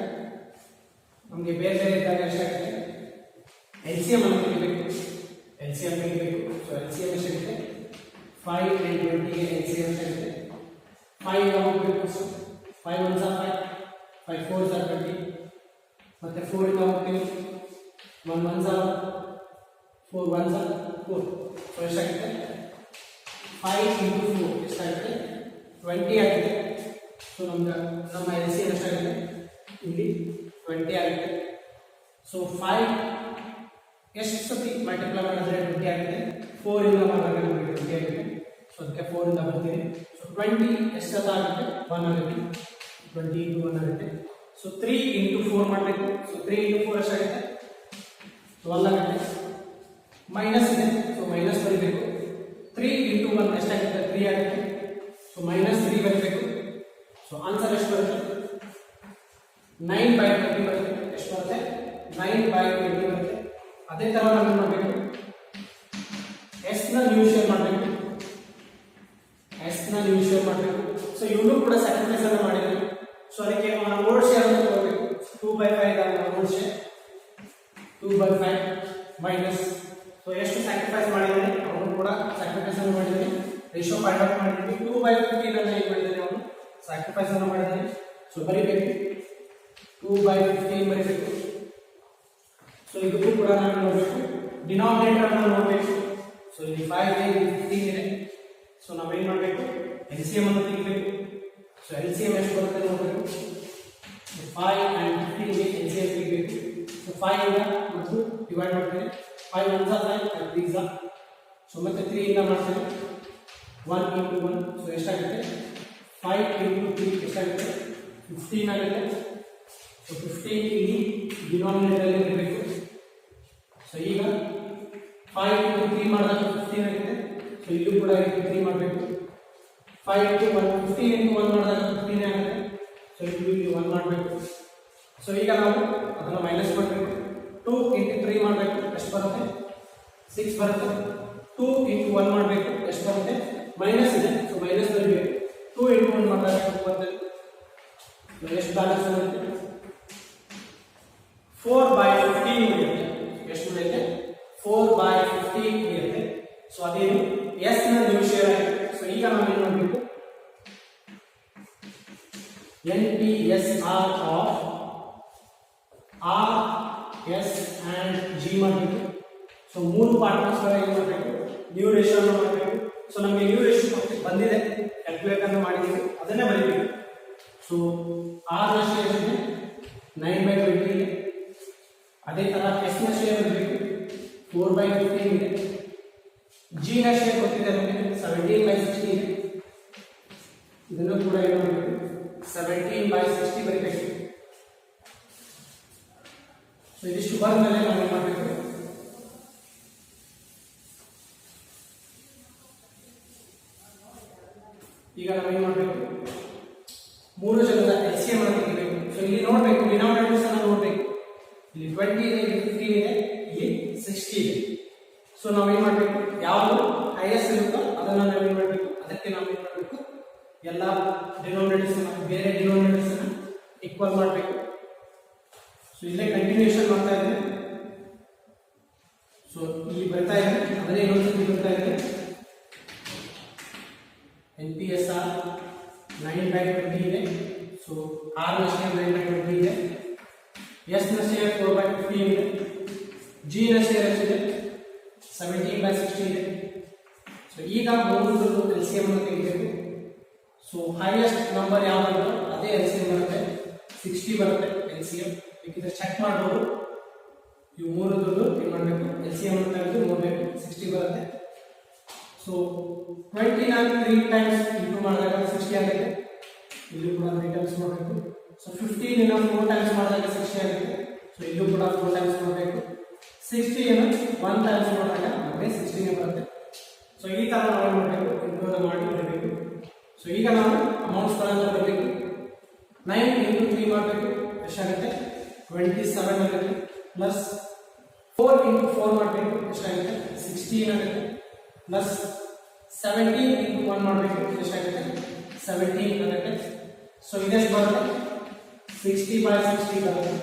ನಮಗೆ ಬೇರೆ ಬೇರೆ ಇದ್ದಾಗ ಎಷ್ಟಾಗುತ್ತೆ? LCM ಅನ್ನು ತೆಗಿಬೇಕು. LCM ತೆಗಿಬೇಕು. ಸೊ LCM ಎಷ್ಟಾಗುತ್ತೆ? 5 and 20 ಗೆ LCM ಎಷ್ಟಾಗುತ್ತೆ? 5 ಹೋಗಬೇಕು. 5 1s are 5, 5 4s are 20, ಮತ್ತೆ 4 ಇಂದ ಹೋಗ್ತೀವಿ. 1 1s are 4 1s are 4. So ಎಷ್ಟಾಗುತ್ತೆ? 5 into 4 ಎಷ್ಟಾಗುತ್ತೆ? 20 ಆಗುತ್ತೆ. ಸೊ ನಮ್ಮ LCM ಎಷ್ಟಾಗುತ್ತೆ? ಇಲ್ಲಿ 20 ಆಗುತ್ತೆ. ಸೊ 5 ಎಷ್ಟು ಸತಿ ಮಲ್ಟಿಪ್ಲೈ ಮಾಡಿದ್ರೆ 20 ಆಗುತ್ತೆ? 4 ಇಂದ ಮಾಡಿದ್ರೆ ನಮಗೆ 20 ಆಗುತ್ತೆ. ಸೊ ಅದಕ್ಕೆ 4 ಇಂದ ಬರ್ತೀವಿ. ಸೊ 20 ಎಷ್ಟು ಆಗುತ್ತೆ? 1 ಆಗುತ್ತೆ. 20 into 1 ಆಗುತ್ತೆ. ಸೊ 3 into 4 ಮಾಡಬೇಕು. ಸೊ 3 into 4 ಎಷ್ಟಾಗುತ್ತೆ? 12 ಆಗುತ್ತೆ. ಮೈನಸ್ ಇದೆ, ಸೊ ಮೈನಸ್ ಬರೀಬೇಕು. 3 into 1 ಎಷ್ಟಾಗುತ್ತೆ? 3 ಆಗುತ್ತೆ. ಸೊ ಮೈನಸ್ 3 ಬರಬೇಕು. ಸೊ ಆನ್ಸರ್ ಎಷ್ಟು ಬರುತ್ತೆ? 9/20 ಬರುತ್ತೆ. ಎಷ್ಟು ಬರುತ್ತೆ? 9/20 ಬರುತ್ತೆ. ಅದೇ ತರ ನಾವು ಮಾಡಬೇಕು, ಎಸ್ ನ ನ್ಯೂ ಶೇರ್ ಮಾಡಬೇಕು. ಎಸ್ ನ ನ್ಯೂ ಶೇರ್ ಮಾಡಬೇಕು. ಸೊ ಇವನು ಕೂಡ ಸ್ಯಾಕ್ರಿಫೈಸ್ ಅನ್ನು ಮಾಡಿದ್ರು. ಸೊ ಅದಕ್ಕೆ ಅವನ ಓಲ್ಡ್ ಶೇರ್ ಅನ್ನು ತಗೋಬೇಕು. 2/5 ಇದಾವೆ ಓಲ್ಡ್ ಶೇರ್. 2/5 ಮೈನಸ್, ಸೊ ಎಷ್ಟು ಸ್ಯಾಕ್ರಿಫೈಸ್ ಮಾಡಿದ್ದಾನೆ? ಅವನು ಕೂಡ ಸ್ಯಾಕ್ರಿಫೈಸ್ ಅನ್ನು ಮಾಡಿದ್ದಾನೆ. ರೇಷಿಯೋ ಫೈಂಡ್ ಔಟ್ ಮಾಡಿದ್ವಿ. 2/50 ಇದನ್ನ ಏನು ಮಾಡಿದ್ದಾನೆ? ಅವನು ಸ್ಯಾಕ್ರಿಫೈಸ್ ಅನ್ನು ಮಾಡಿದ್ದಾನೆ. ಸೊ ಬರೀಬೇಕು 2/15 ಬರೀಬೇಕು. ಸೊ ಇದಕ್ಕೂ ಕೂಡ ನಾವು ನೋಡಬೇಕು, ಡಿನಾಮಿನೇಟರ್ ಅನ್ನು ನೋಡಬೇಕು. ಸೊ ಇಲ್ಲಿ 5 ಇದೆ, 15 ಇದೆ. ಸೊ ನಾವೇನು ಮಾಡಬೇಕು? LCM ಅನ್ನು ತೆಗಿಬೇಕು. ಸೊ LCM ಎಷ್ಟು ಬರುತ್ತೆ ನೋಡಬೇಕು. 5 and 15 ಗೆ LCM ತೆಗಿಬೇಕು. ಸೊ 5 ಇಂದ ಮತ್ತು ಡಿವೈಡ್ ಮಾಡ್ತೇನೆ. 5 1s are 5, 5 3s are. So ಮತ್ತೆ 3 ಇಂದ ಮಾಡ್ತೇನೆ. 1 into 1, ಸೊ ಎಷ್ಟಾಗುತ್ತೆ? 5 into 3 ಎಷ್ಟಾಗುತ್ತೆ? 15 ಆಗುತ್ತೆ. ಸೊ 15 ಇಲ್ಲಿ ಡಿನಾಮಿನೇಟರ್ ಅಲ್ಲಿ ಇರಬೇಕು. ಸೊ ಈಗ 5 into 3 ಮಾಡಿದಾಗ 15 ಆಗುತ್ತೆ. ಸೊ ಇಲ್ಲೂ ಕೂಡ 3 ಮಾಡಬೇಕು. 5 into 1, 15 into 1 ಮಾಡಿದಾಗ 15 ಆಗುತ್ತೆ. ಸೊ ಇಲ್ಲಿ 1 ಮಾಡಬೇಕು. ಸೊ ಈಗ ನಾವು ಅದನ್ನು ಮೈನಸ್ ಮಾಡಬೇಕು. 2 into 3 ಮಾಡಬೇಕು. ಎಷ್ಟು ಬರುತ್ತೆ? 6 ಬರುತ್ತೆ. 2 into 1 ಮಾಡಬೇಕು. ಎಷ್ಟು ಬರುತ್ತೆ? ಮೈನಸ್ ಇದೆ, ಸೊ ಮೈನಸ್ ಬರಬೇಕು. 2 into 1 ಮಾಡಿದಾಗ 2 ಬರುತ್ತೆ. ಎಷ್ಟು ಬ್ಯಾಲೆನ್ಸ್ ಬರುತ್ತೆ? 4/15 ಉಳಿಯುತ್ತೆ. ಎಷ್ಟು ಉಳಿಯುತ್ತೆ? 4/15 ಉಳಿಯುತ್ತೆ. ಸೊ ಅದೇನು? ಎಸ್ ನ ನ್ಯೂ ಶೇರ್ ಆಗಿದೆ. ಸೊ ಈಗ ನಾವು ಏನು ಮಾಡಬೇಕು? NPSR of R, S and G ಮಾಡಬೇಕು. ಸೊ ಮೂರು ಪಾರ್ಟ್ನರ್ಸ್ ಗಳ ಏನು ಮಾಡಬೇಕು? ನ್ಯೂ ರೇಷಿಯೋ ಅನ್ನು ಮಾಡಬೇಕು. ಸೊ ನಮಗೆ ನ್ಯೂ ರೇಷಿಯೋ ಬಂದಿದೆ, ಕ್ಯಾಲ್ಕುಲೇಟ್ ಅನ್ನು ಮಾಡಿದ್ದೀವಿ, ಅದನ್ನೇ ಬರೀಬೇಕು. ಸೊ R ನ ಶೇರ್ ಎಷ್ಟಿದೆ? 9/20 ಇದೆ. ಅದೇ ತರ ಎಸ್ ನ ಶೇರ್ ಬರಬೇಕು 4/15 ಇದೆ. ಜಿ ನ ಶೇರ್ ಗೊತ್ತಿದೆ ನಮಗೆ 17/60 ಇದೆ. ಇದನ್ನು ಕೂಡ ಏನು ಮಾಡಬೇಕು 17/60 ಬರೀಬೇಕು. ಸೊ ಇದಿಷ್ಟು ಬಂದ್ಮೇಲೆ ನಾವು ಏನು ಮಾಡಬೇಕು, ಈಗ ನಾವು ಏನು ಮಾಡಬೇಕು, ಮೂರು ಜನದ LCM ಅನ್ನು ತೆಗಿಬೇಕು. ಸೊ ಇಲ್ಲಿ ನೋಡಬೇಕು, ಡಿನಾಮಿನೇಟರ್ಸ್ ಅನ್ನು ನೋಡಬೇಕು. ಇಲ್ಲಿ 20 ಇದೆ, ಇಲ್ಲಿ 15 ಇದೆ, ಇಲ್ಲಿ 60 ಇದೆ. ಸೊ ನಾವು ಏನು ಮಾಡಬೇಕು, ಯಾವುದು ಹೈಯೆಸ್ಟ್ ಇರುತ್ತೋ ಅದನ್ನ ನಾವು ಏನು ಮಾಡಬೇಕು, ಅದಕ್ಕೆ ನಾವು ಏನು ಮಾಡಬೇಕು, ಎಲ್ಲ ಡಿನಾಮಿನೇಟರ್ಸ್ ಬೇರೆ ಡಿನಾಮಿನೇಟರ್ಸ್ ಅನ್ನು ಈಕ್ವಲ್ ಮಾಡಬೇಕು. ಸೊ ಇಲ್ಲೇ ಕಂಟಿನ್ಯೂಷನ್ ಮಾಡ್ತಾ ಇದ್ದೇನೆ. ಸೊ ಇಲ್ಲಿ ಬರ್ತಾ ಇದೆ, ಅದನ್ನೇ ಇನ್ನೊಂದ್ಸತಿ ಬರ್ತಾ ಇದೆ. NPSR 9/20 ಇದೆ. ಸೊ R ನ ಶೇರ್ 9/20 ಇದೆ. S ನ ಶೇರ್ 4/15 ಇದೆ. G ನ ಶೇರ್ ಎಷ್ಟಿದೆ 17/60 ಇದೆ. ಸೊ ಈಗ ಮೂರದ್ದು LCM ಅನ್ನು ತೆಗಿಬೇಕು. ಸೊ ಹೈಯೆಸ್ಟ್ ನಂಬರ್ ಯಾವುದು ಅದೇ LCM ಬರುತ್ತೆ, 60 ಬರುತ್ತೆ LCM. ಬೇಕಿದ್ರೆ ಚೆಕ್ ಮಾಡಬಹುದು. ಇವು ಮೂರದ್ದು ಏನು ಮಾಡಬೇಕು, LCM ಅನ್ನು ತೆಗೆದು ನೋಡಬೇಕು, 60 ಬರುತ್ತೆ. ಸೊ 20 ನ 3 ಟೈಮ್ಸ್ ಇಂಟು ಮಾಡಿದಾಗ 60 ಆಗುತ್ತೆ. ಇಲ್ಲೂ ಕೂಡ 3 ಟೈಮ್ಸ್ ಮಾಡಬೇಕು. ಸೊ 15 ನ 4 ಟೈಮ್ಸ್ ಮಾಡಿದಾಗ 60 ಆಗುತ್ತೆ. ಸೊ ಇಲ್ಲೂ ಕೂಡ 4 ಟೈಮ್ಸ್ ಮಾಡಬೇಕು. 60 ನ 1 ಟೈಮ್ಸ್ ಮಾಡಿದಾಗ ನಮಗೆ 60 ಬರುತ್ತೆ. ಸೊ ಈ ತರ ನಾವು ಏನು ಮಾಡಬೇಕು, ಇಂಟು ಮಾಡಿ ಬರಬೇಕು. ಸೊ ಈಗ ನಾವು ಅಮೌಂಟ್ಸ್ ಗಳನ್ನು ಬರಬೇಕು. 9 × 3 ಮಾಡಬೇಕು, ಎಷ್ಟಾಗುತ್ತೆ 27 ಆಗುತ್ತೆ. ಪ್ಲಸ್ 4 × 4 ಮಾಡಬೇಕು, ಎಷ್ಟಾಗುತ್ತೆ 16 ಆಗುತ್ತೆ. ಪ್ಲಸ್ 17 × 1 ಮಾಡಬೇಕು, ಎಷ್ಟಾಗುತ್ತೆ 17 ಆಗುತ್ತೆ. ಸೊ ಇದೆಷ್ಟು ಬರುತ್ತೆ 60/60 ಬರುತ್ತೆ.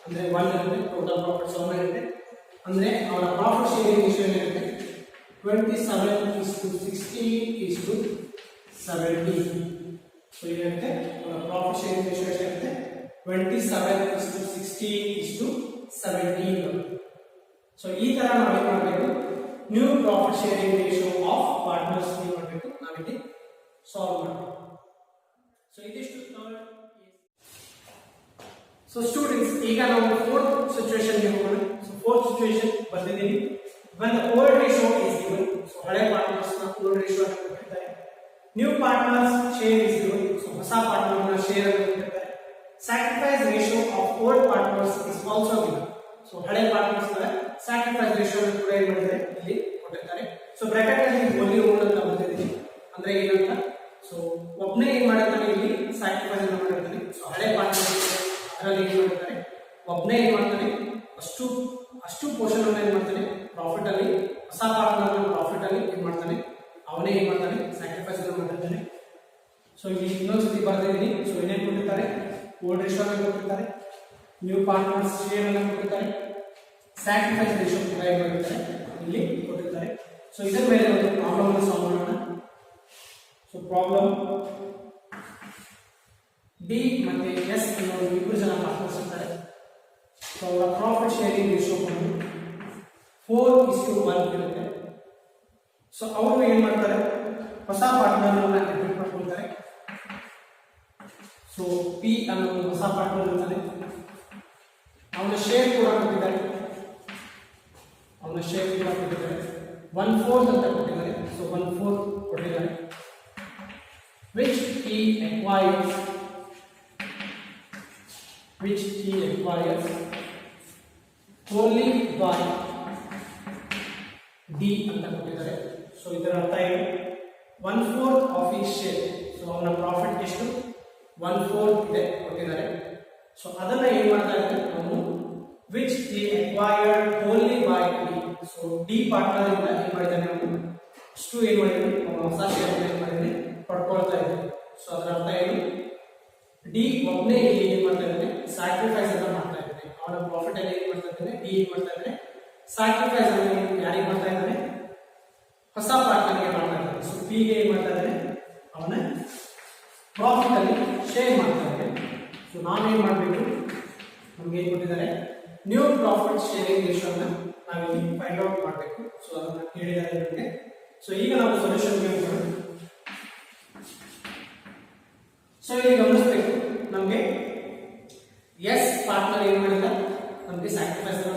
ಅಂದ್ರೆ 1 ಇರುತ್ತೆ. ಟೋಟಲ್ ಪ್ರಾಫಿಟ್ 0 ಇರುತ್ತೆ. ಅಂದ್ರೆ ಅವರ ಪ್ರಾಫಿಟ್ ಶೇರಿಂಗ್ ರೇಷಿಯೋ ಏನಿರುತ್ತೆ 27:60:70. ಸೊ ಇರುತ್ತೆ ಅವರ ಪ್ರಾಫಿಟ್ ಶೇರಿಂಗ್ ರೇಷಿಯೋ ಎಷ್ಟಾಗುತ್ತೆ 27:60:70. ಸೊ ಈ ತರ ನಾವು ಏನು ಮಾಡಬೇಕು, new profit sharing ratio of partners ಏನು ಮಾಡಬೇಕು, ನಾವಿಲ್ಲಿ ಸಾಲ್ವ್ ಮಾಡಬೇಕು. ಸೊ ಇದಿಷ್ಟು ಥರ್ಡ್. ಸೊ ಸ್ಟೂಡೆಂಟ್ಸ್, ಈಗ ನಾವು ಫೋರ್ತ್ ಸಿಚುವೇಶನ್ ಗೆ ಹೋಗೋಣ. ಸೊ ಫೋರ್ತ್ ಸಿಚುವೇಶನ್ ಬರ್ತಿದ್ದೀವಿ. when the old ratio is given, so ಹಳೆ ಪಾರ್ಟ್ನರ್ಸ್ ನ old ratio ಅನ್ನು ಕೊಟ್ಟಿದ್ದಾರೆ. New partners share is given, so ಹೊಸ ಪಾರ್ಟ್ನರ್ ನ ಶೇರ್ ಅನ್ನು ಕೊಟ್ಟಿದ್ದಾರೆ. sacrifice ratio of old partners is also given. So ಹಳೆ ಪಾರ್ಟ್ನರ್ಸ್ ನ sacrifice ratio ಅನ್ನು ಕೂಡ ಏನು ಮಾಡಿದ್ದಾರೆ, ಇಲ್ಲಿ ಕೊಟ್ಟಿದ್ದಾರೆ. ಸೊ ಬ್ರಾಕೆಟ್ ಅಲ್ಲಿ ಓನ್ಲಿ ಓನ್ ಅಂತ ಬರ್ತಿದ್ದೀವಿ. ಅಂದ್ರೆ ಏನಂತ, ಸೊ ಒಬ್ಬನೇ ಏನು ಮಾಡಿರ್ತಾನೆ, ಇಲ್ಲಿ sacrifice ಅನ್ನು ಮಾಡಿರ್ತಾನೆ. ಸೊ ಹಳೆ ಪಾರ್ಟ್ನರ್ ಅದರಲ್ಲಿ ಏನು ಮಾಡ್ತಾರೆ, ಒಬ್ಬನೇ ಏನು ಮಾಡ್ತಾನೆ, ಅಷ್ಟು ಪೋರ್ಷನ್ ಅನ್ನು ಏನು ಮಾಡ್ತಾನೆ ಪ್ರಾಫಿಟ್ ಅಲ್ಲಿ, ಹೊಸ ಪಾರ್ಟ್ನರ್ ಪ್ರಾಫಿಟ್ ಅಲ್ಲಿ ಏನು ಮಾಡ್ತಾನೆ, ಅವನೇ ಏನು ಮಾಡ್ತಾನೆ ಸ್ಯಾಕ್ರಿಫೈಸ್ ಅನ್ನು ಮಾಡಿರ್ತಾನೆ. ಸೊ ಇಲ್ಲಿ ಇನ್ನೊಂದ್ಸತಿ ಬರ್ತಿದ್ದೀನಿ. ಸೊ ಏನೇನು ಕೊಟ್ಟಿರ್ತಾರೆ, ಓಲ್ಡ್ ರೇಷಿಯೋ ಅನ್ನು ಕೊಟ್ಟಿರ್ತಾರೆ, ನ್ಯೂ ಪಾರ್ಟ್ನರ್ಸ್ ಶೇರ್ ಅನ್ನು ಕೊಟ್ಟಿರ್ತಾರೆ, ಸ್ಯಾಕ್ರಿಫೈಸ್ ರೇಷಿಯೋ ಕೂಡ ಏನು ಮಾಡಿರ್ತಾರೆ ಇಲ್ಲಿ ಕೊಟ್ಟಿರ್ತಾರೆ. ಸೊ ಇದರ ಮೇಲೆ ಒಂದು ಪ್ರಾಬ್ಲಮ್ ಅನ್ನು ಸಾಲ್ವ್ ಮಾಡೋಣ. ಸೊ ಪ್ರಾಬ್ಲಮ್ ಡಿ ಮತ್ತೆ ಎಸ್ ಅನ್ನೋ ಇಬ್ಬರು ಜನ ಪಾರ್ಟ್ನರ್ಸ್ ಇರ್ತಾರೆ. ಸೊ ಅವರ ಪ್ರಾಫಿಟ್ ಶೇರಿಂಗ್ ರೇಷಿಯೋ 4:1 ಇರುತ್ತೆ. ಸೊ ಅವರು ಏನ್ ಮಾಡ್ತಾರೆ, ಹೊಸ ಪಾರ್ಟ್ನರ್ ಅನ್ನು ಅಡ್ಮಿಟ್ ಮಾಡ್ಕೊಳ್ತಾರೆ. ಸೊ ಪಿ ಅನ್ನೋ ಹೊಸ ಪಾರ್ಟ್ನರ್ ಇರ್ತಾನೆ. ಅವನ ಶೇರ್ ಕೂಡ ಕೊಟ್ಟಿದ್ದಾರೆ, 1/4 ಅಂತ ಕೊಟ್ಟಿದ್ದಾರೆ. ಸೊ 1/4 ಕೊಟ್ಟಿದ್ದಾರೆ. which he acquires only by D ಅಂತ ಕೊಟ್ಟಿದ್ದಾರೆ. ಸೊ ಇದರ ಅರ್ಥ ಏನು, 1/4 ಆಫ್ his share. ಸೊ ಅವನ ಪ್ರಾಫಿಟ್ ಎಷ್ಟು 1/4 ಇದೆ ಕೊಟ್ಟಿದ್ದಾರೆ. ಸೊ ಅದನ್ನ ಏನ್ ಮಾಡ್ತಾ ಇದ್ದಾರೆ ಅವನು, which he acquired only by D. So D partner ಇಂದ ಏನ್ ಮಾಡಿದ್ದಾನೆ ಅವನು, ಅಷ್ಟು ಏನ್ ಮಾಡಿದ್ದಾನೆ, ಅವನ ಹೊಸ ಶೇರ್ ಏನ್ ಮಾಡಿದ್ದಾನೆ ಪಡ್ಕೊಳ್ತಾ ಇದ್ದಾನೆ. ಸೊ ಅದರ ಅರ್ಥ ಏನು, ಡಿ ಒಬ್ಬನೇ ಇಲ್ಲಿ ಏನ್ ಮಾಡ್ತಾ ಇದ್ದಾನೆ, ಸ್ಯಾಕ್ರಿಫೈಸ್ ಅನ್ನ ಮಾಡ್ತಾ ಇದ್ದಾನೆ. ಅವನ ಪ್ರಾಫಿಟ್ ಅಲ್ಲಿ ಏನ್ ಮಾಡ್ತಾ ಇದ್ದಾನೆ, ಡಿ ಏನ್ ಮಾಡ್ತಾ ಇದ್ದಾನೆ, ಸ್ಯಾಕ್ರಿಫೈಸ್ ಅನ್ನು ಯಾರಿಗೆ ಮಾಡ್ತಾ ಇದ್ದಾನೆ, ಹೊಸ ಪಾರ್ಟ್ನರ್ಗೆ ಮಾಡ್ತಾ ಇದ್ದಾನೆ. ಸೊ ಪಿ ಗೆ ಏನ್ ಮಾಡ್ತಾ ಇದ್ದಾನೆ, ಅವನ ಪ್ರಾಫಿಟ್ ಅಲ್ಲಿ ಶೇರ್ ಮಾಡ್ತಾ ಇದ್ದಾನೆ. ಸೊ ನಾವೇನ್ ಮಾಡಬೇಕು, ನಮ್ಗೆ ಏನ್ ಕೊಟ್ಟಿದ್ದಾರೆ, ನ್ಯೂ ಪ್ರಾಫಿಟ್ ಶೇರಿಂಗ್ ರೇಷಿಯೋ ಅನ್ನ ನಾವಿಲ್ಲಿ ಫೈಂಡ್ ಔಟ್ ಮಾಡಬೇಕು. ಸೊ ಅದನ್ನ ಕೇಳಿದ್ದಾರೆ ನಮಗೆ. ಸೊ ಈಗ ನಾವು ಸೊಲ್ಯೂಷನ್ ಹೋಗೋಣ. ಸೊ ಇಲ್ಲಿ ಗಮನಿಸಬೇಕು, ನಮಗೆ ಎಸ್ ಪಾರ್ಟ್ನರ್ ಏನ್ ಮಾಡಿಲ್ಲ, ನಮಗೆ ಸ್ಯಾಕ್ರಿಫೈಸ್ ಅನ್ನು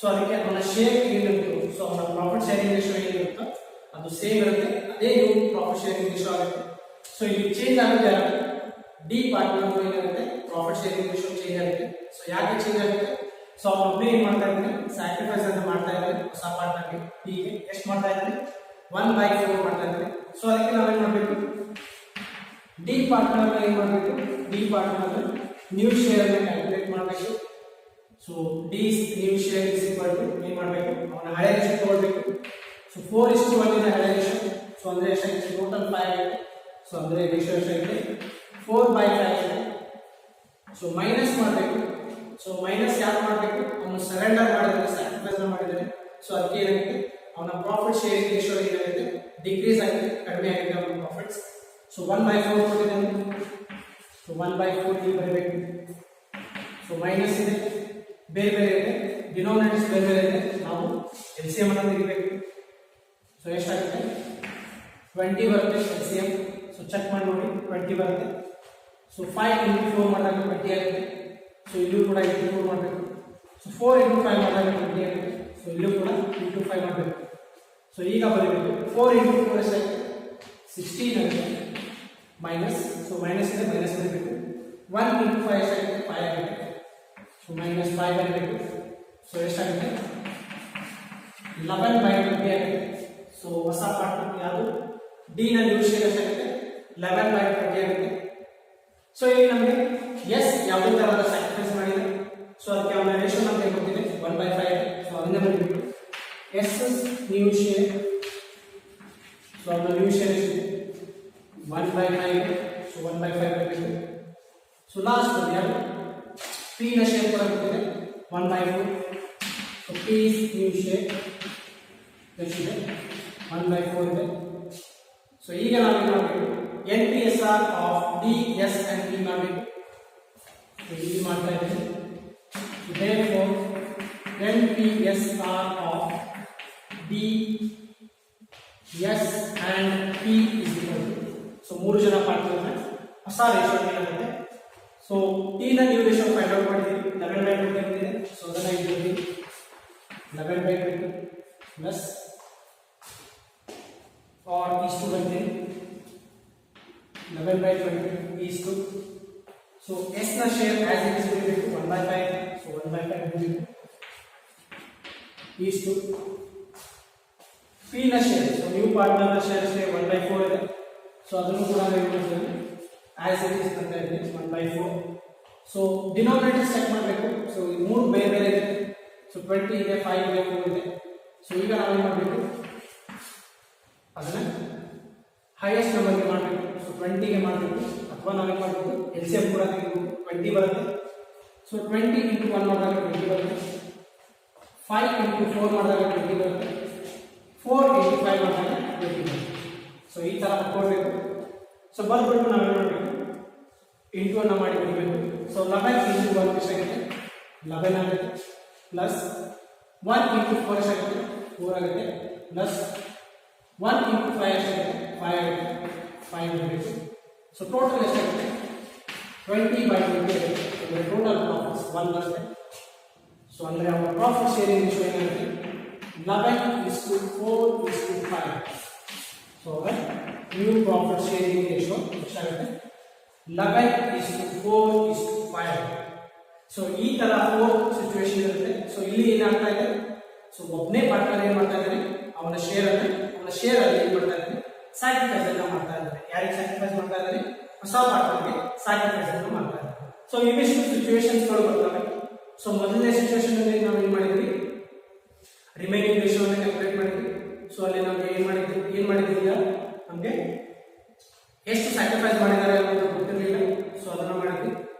ಸೊ ಅದಕ್ಕೆ ಅವನ ಶೇರ್ ಏನಿರುತ್ತೋ, ಸೊ ಅವನ ಪ್ರಾಫಿಟ್ ಶೇರಿಂಗ್ ರೇಷಿಯೋ ಏನಿರುತ್ತೋ ಅದು ಸೇಮ್ ಇರುತ್ತೆ, ಅದೇ ನೀವು ಪ್ರಾಫಿಟ್ ಶೇರಿಂಗ್ ರೇಷಿಯೋ ಆಗುತ್ತೆ. ಸೊ ಇಲ್ಲಿ ಚೇಂಜ್ ಆಗುತ್ತೆ, ಡಿ ಪಾರ್ಟ್ನರ್ ಏನಿರುತ್ತೆ ಪ್ರಾಫಿಟ್ ಶೇರಿಂಗ್ ರೇಷಿಯೋ ಚೇಂಜ್ ಆಗುತ್ತೆ. ಸೊ ಯಾಕೆ ಚೇಂಜ್ ಆಗುತ್ತೆ? ಸೊ ಅವನೊಬ್ಬನೇ ಏನ್ ಮಾಡ್ತಾ ಇದ್ದಾನೆ, ಸ್ಯಾಕ್ರಿಫೈಸ್ ಅಂತ ಮಾಡ್ತಾ ಇದ್ದಾನೆ ಹೊಸ ಪಾರ್ಟ್ನರ್ಗೆ ಡಿಗೆ. ಎಷ್ಟು ಮಾಡ್ತಾ ಇದ್ದಾನೆ? 1/4 ಮಾಡ್ತಾ ಇದ್ದಾನೆ. ಸೊ ಅದಕ್ಕೆ ನಾವೇನ್ ಮಾಡಬೇಕು, ಡಿ ಪಾರ್ಟ್ನರ್ ಏನ್ ಮಾಡಬೇಕು, ಡಿ ಪಾರ್ಟ್ನರ್ ನ್ಯೂ ಶೇರ್ ಅನ್ನು ಕ್ಯಾಲ್ಕುಲೇಟ್ ಮಾಡಬೇಕು. So D new share is equal to ಏನ್ ಮಾಡಬೇಕು, ಅವನ ಹಳೆ ರೇಷಿಯೋ ತಗೊಳ್ಬೇಕು. ಸೊ 4:1 ಇದೆ ಹಳೆ ರೇಷಿಯೋ. ಸೊ ಅಂದ್ರೆ ಎಷ್ಟಾಗಿದೆ? ಟೋಟಲ್ 5 ಇದೆ. ಸೊ ಅಂದ್ರೆ ರೇಷಿಯೋ ಎಷ್ಟಾಗಿದೆ? 4/5 ಇದೆ. ಸೊ ಮೈನಸ್ ಮಾಡಬೇಕು. ಸೊ ಮೈನಸ್ ಯಾಕೆ ಮಾಡಬೇಕು? ಅವನು ಸರೆಂಡರ್ ಮಾಡಿದರೆ, ಸ್ಯಾಕ್ರಿಫೈಸ್ ಮಾಡಿದರೆ. ಸೊ ಅದಕ್ಕೆ ಏನಾಗುತ್ತೆ, ಅವನ ಪ್ರಾಫಿಟ್ ಶೇರಿಂಗ್ ರೇಷಿಯೋ ಏನಾಗುತ್ತೆ, ಡಿಕ್ರೀಸ್ ಆಗಿದೆ, ಕಡಿಮೆ ಆಗಿದೆ ಅವನ ಪ್ರಾಫಿಟ್ಸ್. ಸೊ 1/4 ಕೊಟ್ಟಿದ್ದಾನೆ. ಸೊ 1/4 ಇಲ್ಲಿ ಬರಬೇಕು. ಸೊ ಮೈನಸ್ ಇದೆ, ಬೇರೆ ಬೇರೆ ಇದೆ, ಡಿನೋಮಿನೇಟರ್ಸ್ ಬೇರೆ ಬೇರೆ ಇದೆ, ನಾವು LCM ಅನ್ನು ತೆಗಿಬೇಕು. ಸೊ ಎಷ್ಟಾಗುತ್ತೆ? 20 ಬರುತ್ತೆ LCM. ಸೊ ಚೆಕ್ ಮಾಡಿ ನೋಡಿ, 20 ಬರುತ್ತೆ. ಸೊ 5 × 4 ಮಾಡಿದಾಗ 20 ಆಗುತ್ತೆ. ಸೊ ಇಲ್ಲೂ ಕೂಡ ಇಂಟು 4 ಮಾಡಬೇಕು. ಸೊ 4 × 5 ಮಾಡಿದಾಗ 20 ಆಗುತ್ತೆ. ಸೊ ಇಲ್ಲೂ ಕೂಡ ಇಂಟು 5 ಮಾಡಬೇಕು. ಸೊ ಈಗ ಬರಬೇಕು 4 × 4 ಎಷ್ಟಾಗುತ್ತೆ? 16 ಆಗುತ್ತೆ. ಮೈನಸ್, ಸೊ ಮೈನಸ್ ಇದೆ, ಮೈನಸ್ ಬರಬೇಕು. 1 × 5 ಎಷ್ಟಾಗುತ್ತೆ? 5 ಆಗುತ್ತೆ. ಸೊ ಮೈನಸ್ 5 ಬರಬೇಕು. ಸೊ ಎಷ್ಟಾಗುತ್ತೆ? 11/20 ಆಗುತ್ತೆ. ಸೊ ಹೊಸ ಪಾರ್ಟ್ನರ್ ಯಾವುದು? ಡಿ ನ ನ್ಯೂ ಶೇರ್ ಎಷ್ಟಾಗುತ್ತೆ? 11/20 ಆಗುತ್ತೆ. ಸೊ ಇಲ್ಲಿ ನಮಗೆ ಎಸ್ ಯಾವುದೇ ತರಹದ ಸ್ಯಾಕ್ರಿಫೈಸ್ ಮಾಡಿದೆ. ಸೊ ಅದಕ್ಕೆ ಅವನ ರೇಷಿಯೋ ನಮಗೆ ಗೊತ್ತಿದೆ 1/5. ಸೊ ಅದನ್ನ ಬರಬೇಕು. S new share. ಸೊ ಅವನ ನ್ಯೂ ಶೇರ್ ಎಷ್ಟಿದೆ? 1/5. ಸೊ 1/5 ಬರಬೇಕು. ಸೊ ಲಾಸ್ಟ್ ಒಂದು ಯಾರು? ಪಿ ನ ಶೇರ್ ಕೂಡ ಗೊತ್ತಿದೆ 1/4. ಸೊ ಪಿ ನ್ಯೂ ಶೇರ್ ಎಷ್ಟಿದೆ? 1/4 ಇದೆ. ಸೊ ಈಗ ನಾವೇನು ಮಾಡಬೇಕು? NPSR of D, S and P ಮಾಡಬೇಕು. ಇಲ್ಲಿ ಮಾಡ್ತಾ ಇದ್ದೀವಿ. Therefore, NPSR of D, S and P is equal to, so 3 ಜನ ಪಾರ್ಟ್ನರ್ ಹೊಸ ರೇಷಿಯೋ ಏನಾಗುತ್ತೆ? ಸೊ ಟಿ ನ ನ್ಯೂ ರೇಷಿಯೋ ಫೈಂಡ್ ಔಟ್ ಮಾಡಿದ್ದೀವಿ, 11/20 ಇದೆ. ಸೊ ಅದನ್ನ ಇಲ್ಲಿ 11/20 ಪ್ಲಸ್ और is to बनते 11/20 is to. So S na share as it is will be 1/5. So 1/5 will be is to P na share. So new partner na share is 1/4 ಇದೆ. So ಅದನ್ನು ಕೂಡ ನಾವು ಏನು ಮಾಡ್ತೀವಿ, as it is ಅಂತ ಇದೆ 1/4. So denominator check ಮಾಡಬೇಕು. So ಈ ಮೂರು ಬೇರೆ ಬೇರೆ ಇದೆ. So 20 ಇದೆ, 5 ಇದೆ, 4 ಇದೆ. So ಈಗ ನಾವು ಏನು ಮಾಡಬೇಕು, ಅದನ್ನ ಹೈಯೆಸ್ಟ್ ನಂಬರ್ಗೆ ಮಾಡಬೇಕು. ಸೊ 20ಗೆ ಮಾಡಬೇಕು, ಅಥವಾ ನಾವೇನು ಮಾಡಬೇಕು, LCM ಕೂಡ ತೆಗೆದು 20 ಬರುತ್ತೆ. ಸೊ 20 × 1 ಮಾಡಿದಾಗ 20 ಬರುತ್ತೆ. 5 × 4 ಮಾಡಿದಾಗ 20 ಬರುತ್ತೆ. 4 × 5 ಮಾಡಿದಾಗ 20 ಬರುತ್ತೆ. ಸೊ ಈ ಥರ ಕೊಡಬೇಕು. ಸೊ ಬರ್ಬಿಟ್ಟು ನಾವೇನು ಮಾಡಬೇಕು, ಇಂಟು ಅನ್ನು ಮಾಡಿ ಬಿಡಬೇಕು. ಸೊ 11 × 1 ಎಷ್ಟಾಗುತ್ತೆ? 11 ಆಗುತ್ತೆ. ಪ್ಲಸ್ 1 × 4 ಎಷ್ಟಾಗುತ್ತೆ? 4 ಆಗುತ್ತೆ. ಪ್ಲಸ್ 1 × 5 ಎಷ್ಟಾಗುತ್ತೆ? 5 ಆಗುತ್ತೆ. 5 ಬರಬೇಕು. ಸೊ ಟೋಟಲ್ ಎಷ್ಟಾಗುತ್ತೆ? 20/20 ಆಗುತ್ತೆ. ಟೋಟಲ್ ಪ್ರಾಫಿಟ್ಸ್ 1 ಬರುತ್ತೆ. ಸೊ ಅಂದರೆ ಅವರ ಪ್ರಾಫಿಟ್ ಶೇರಿಂಗ್ ರೇಷಿಯೋ ಏನಾಗುತ್ತೆ? 11:4:5. So new profit sharing ratio ಎಷ್ಟಾಗುತ್ತೆ? 11:4:5. ಸೊ ಈ ತರ 4 ಸಿಚುವೇಶನ್ ಇರುತ್ತೆ. ಸೊ ಇಲ್ಲಿ ಏನಾಗ್ತಾ ಇದೆ, ಸೊ ಒಬ್ಬನೇ ಪಾರ್ಟ್ನರ್ ಏನ್ ಮಾಡ್ತಾ ಇದ್ದಾನೆ, ಅವನ ಶೇರ್ ಅಲ್ಲಿ ಏನ್ ಮಾಡ್ತಾ ಇದ್ದಾನೆ, ಸ್ಯಾಕ್ರಿಫೈಸ್ ಅನ್ನ ಮಾಡ್ತಾ ಇದ್ದಾನೆ. ಯಾರಿಗೆ ಸ್ಯಾಕ್ರಿಫೈಸ್ ಮಾಡ್ತಾ ಇದ್ದಾನೆ? ಹೊಸ ಪಾರ್ಟ್ನರ್ಗೆ ಸ್ಯಾಕ್ರಿಫೈಸ್ ಅನ್ನು ಮಾಡ್ತಾ ಇದ್ದಾನೆ. ಸೊ ಇವಿಷ್ಟು ಸಿಚುವೇಶನ್ಸ್ ಗಳು ಬರ್ತವೆ. ಸೊ ಮೊದಲನೇ ಸಿಚುವೇಶನ್ ಅಲ್ಲಿ ನಾವು ಏನ್ ಮಾಡಿದ್ವಿ, ರಿಮೈನಿಂಗ್ ರೇಷಿಯೋ ಅನ್ನು ಕ್ಯಾಲ್ಕುಲೇಟ್ ಮಾಡಿದ್ವಿ. ಸೊ ಅಲ್ಲಿ ನಮ್ಗೆ ಏನ್ ಮಾಡಿದ್ವಿ ಈಗ ನಮ್ಗೆ ಎಷ್ಟು ಸ್ಯಾಕ್ರಿಫೈಸ್ ಮಾಡಿದ್ದಾರೆ ಅನ್ನೋದು ಗೊತ್ತಿರಲಿಲ್ಲ. ಸೊ ಅದನ್ನ ಮಾಡಿದ್ವಿ.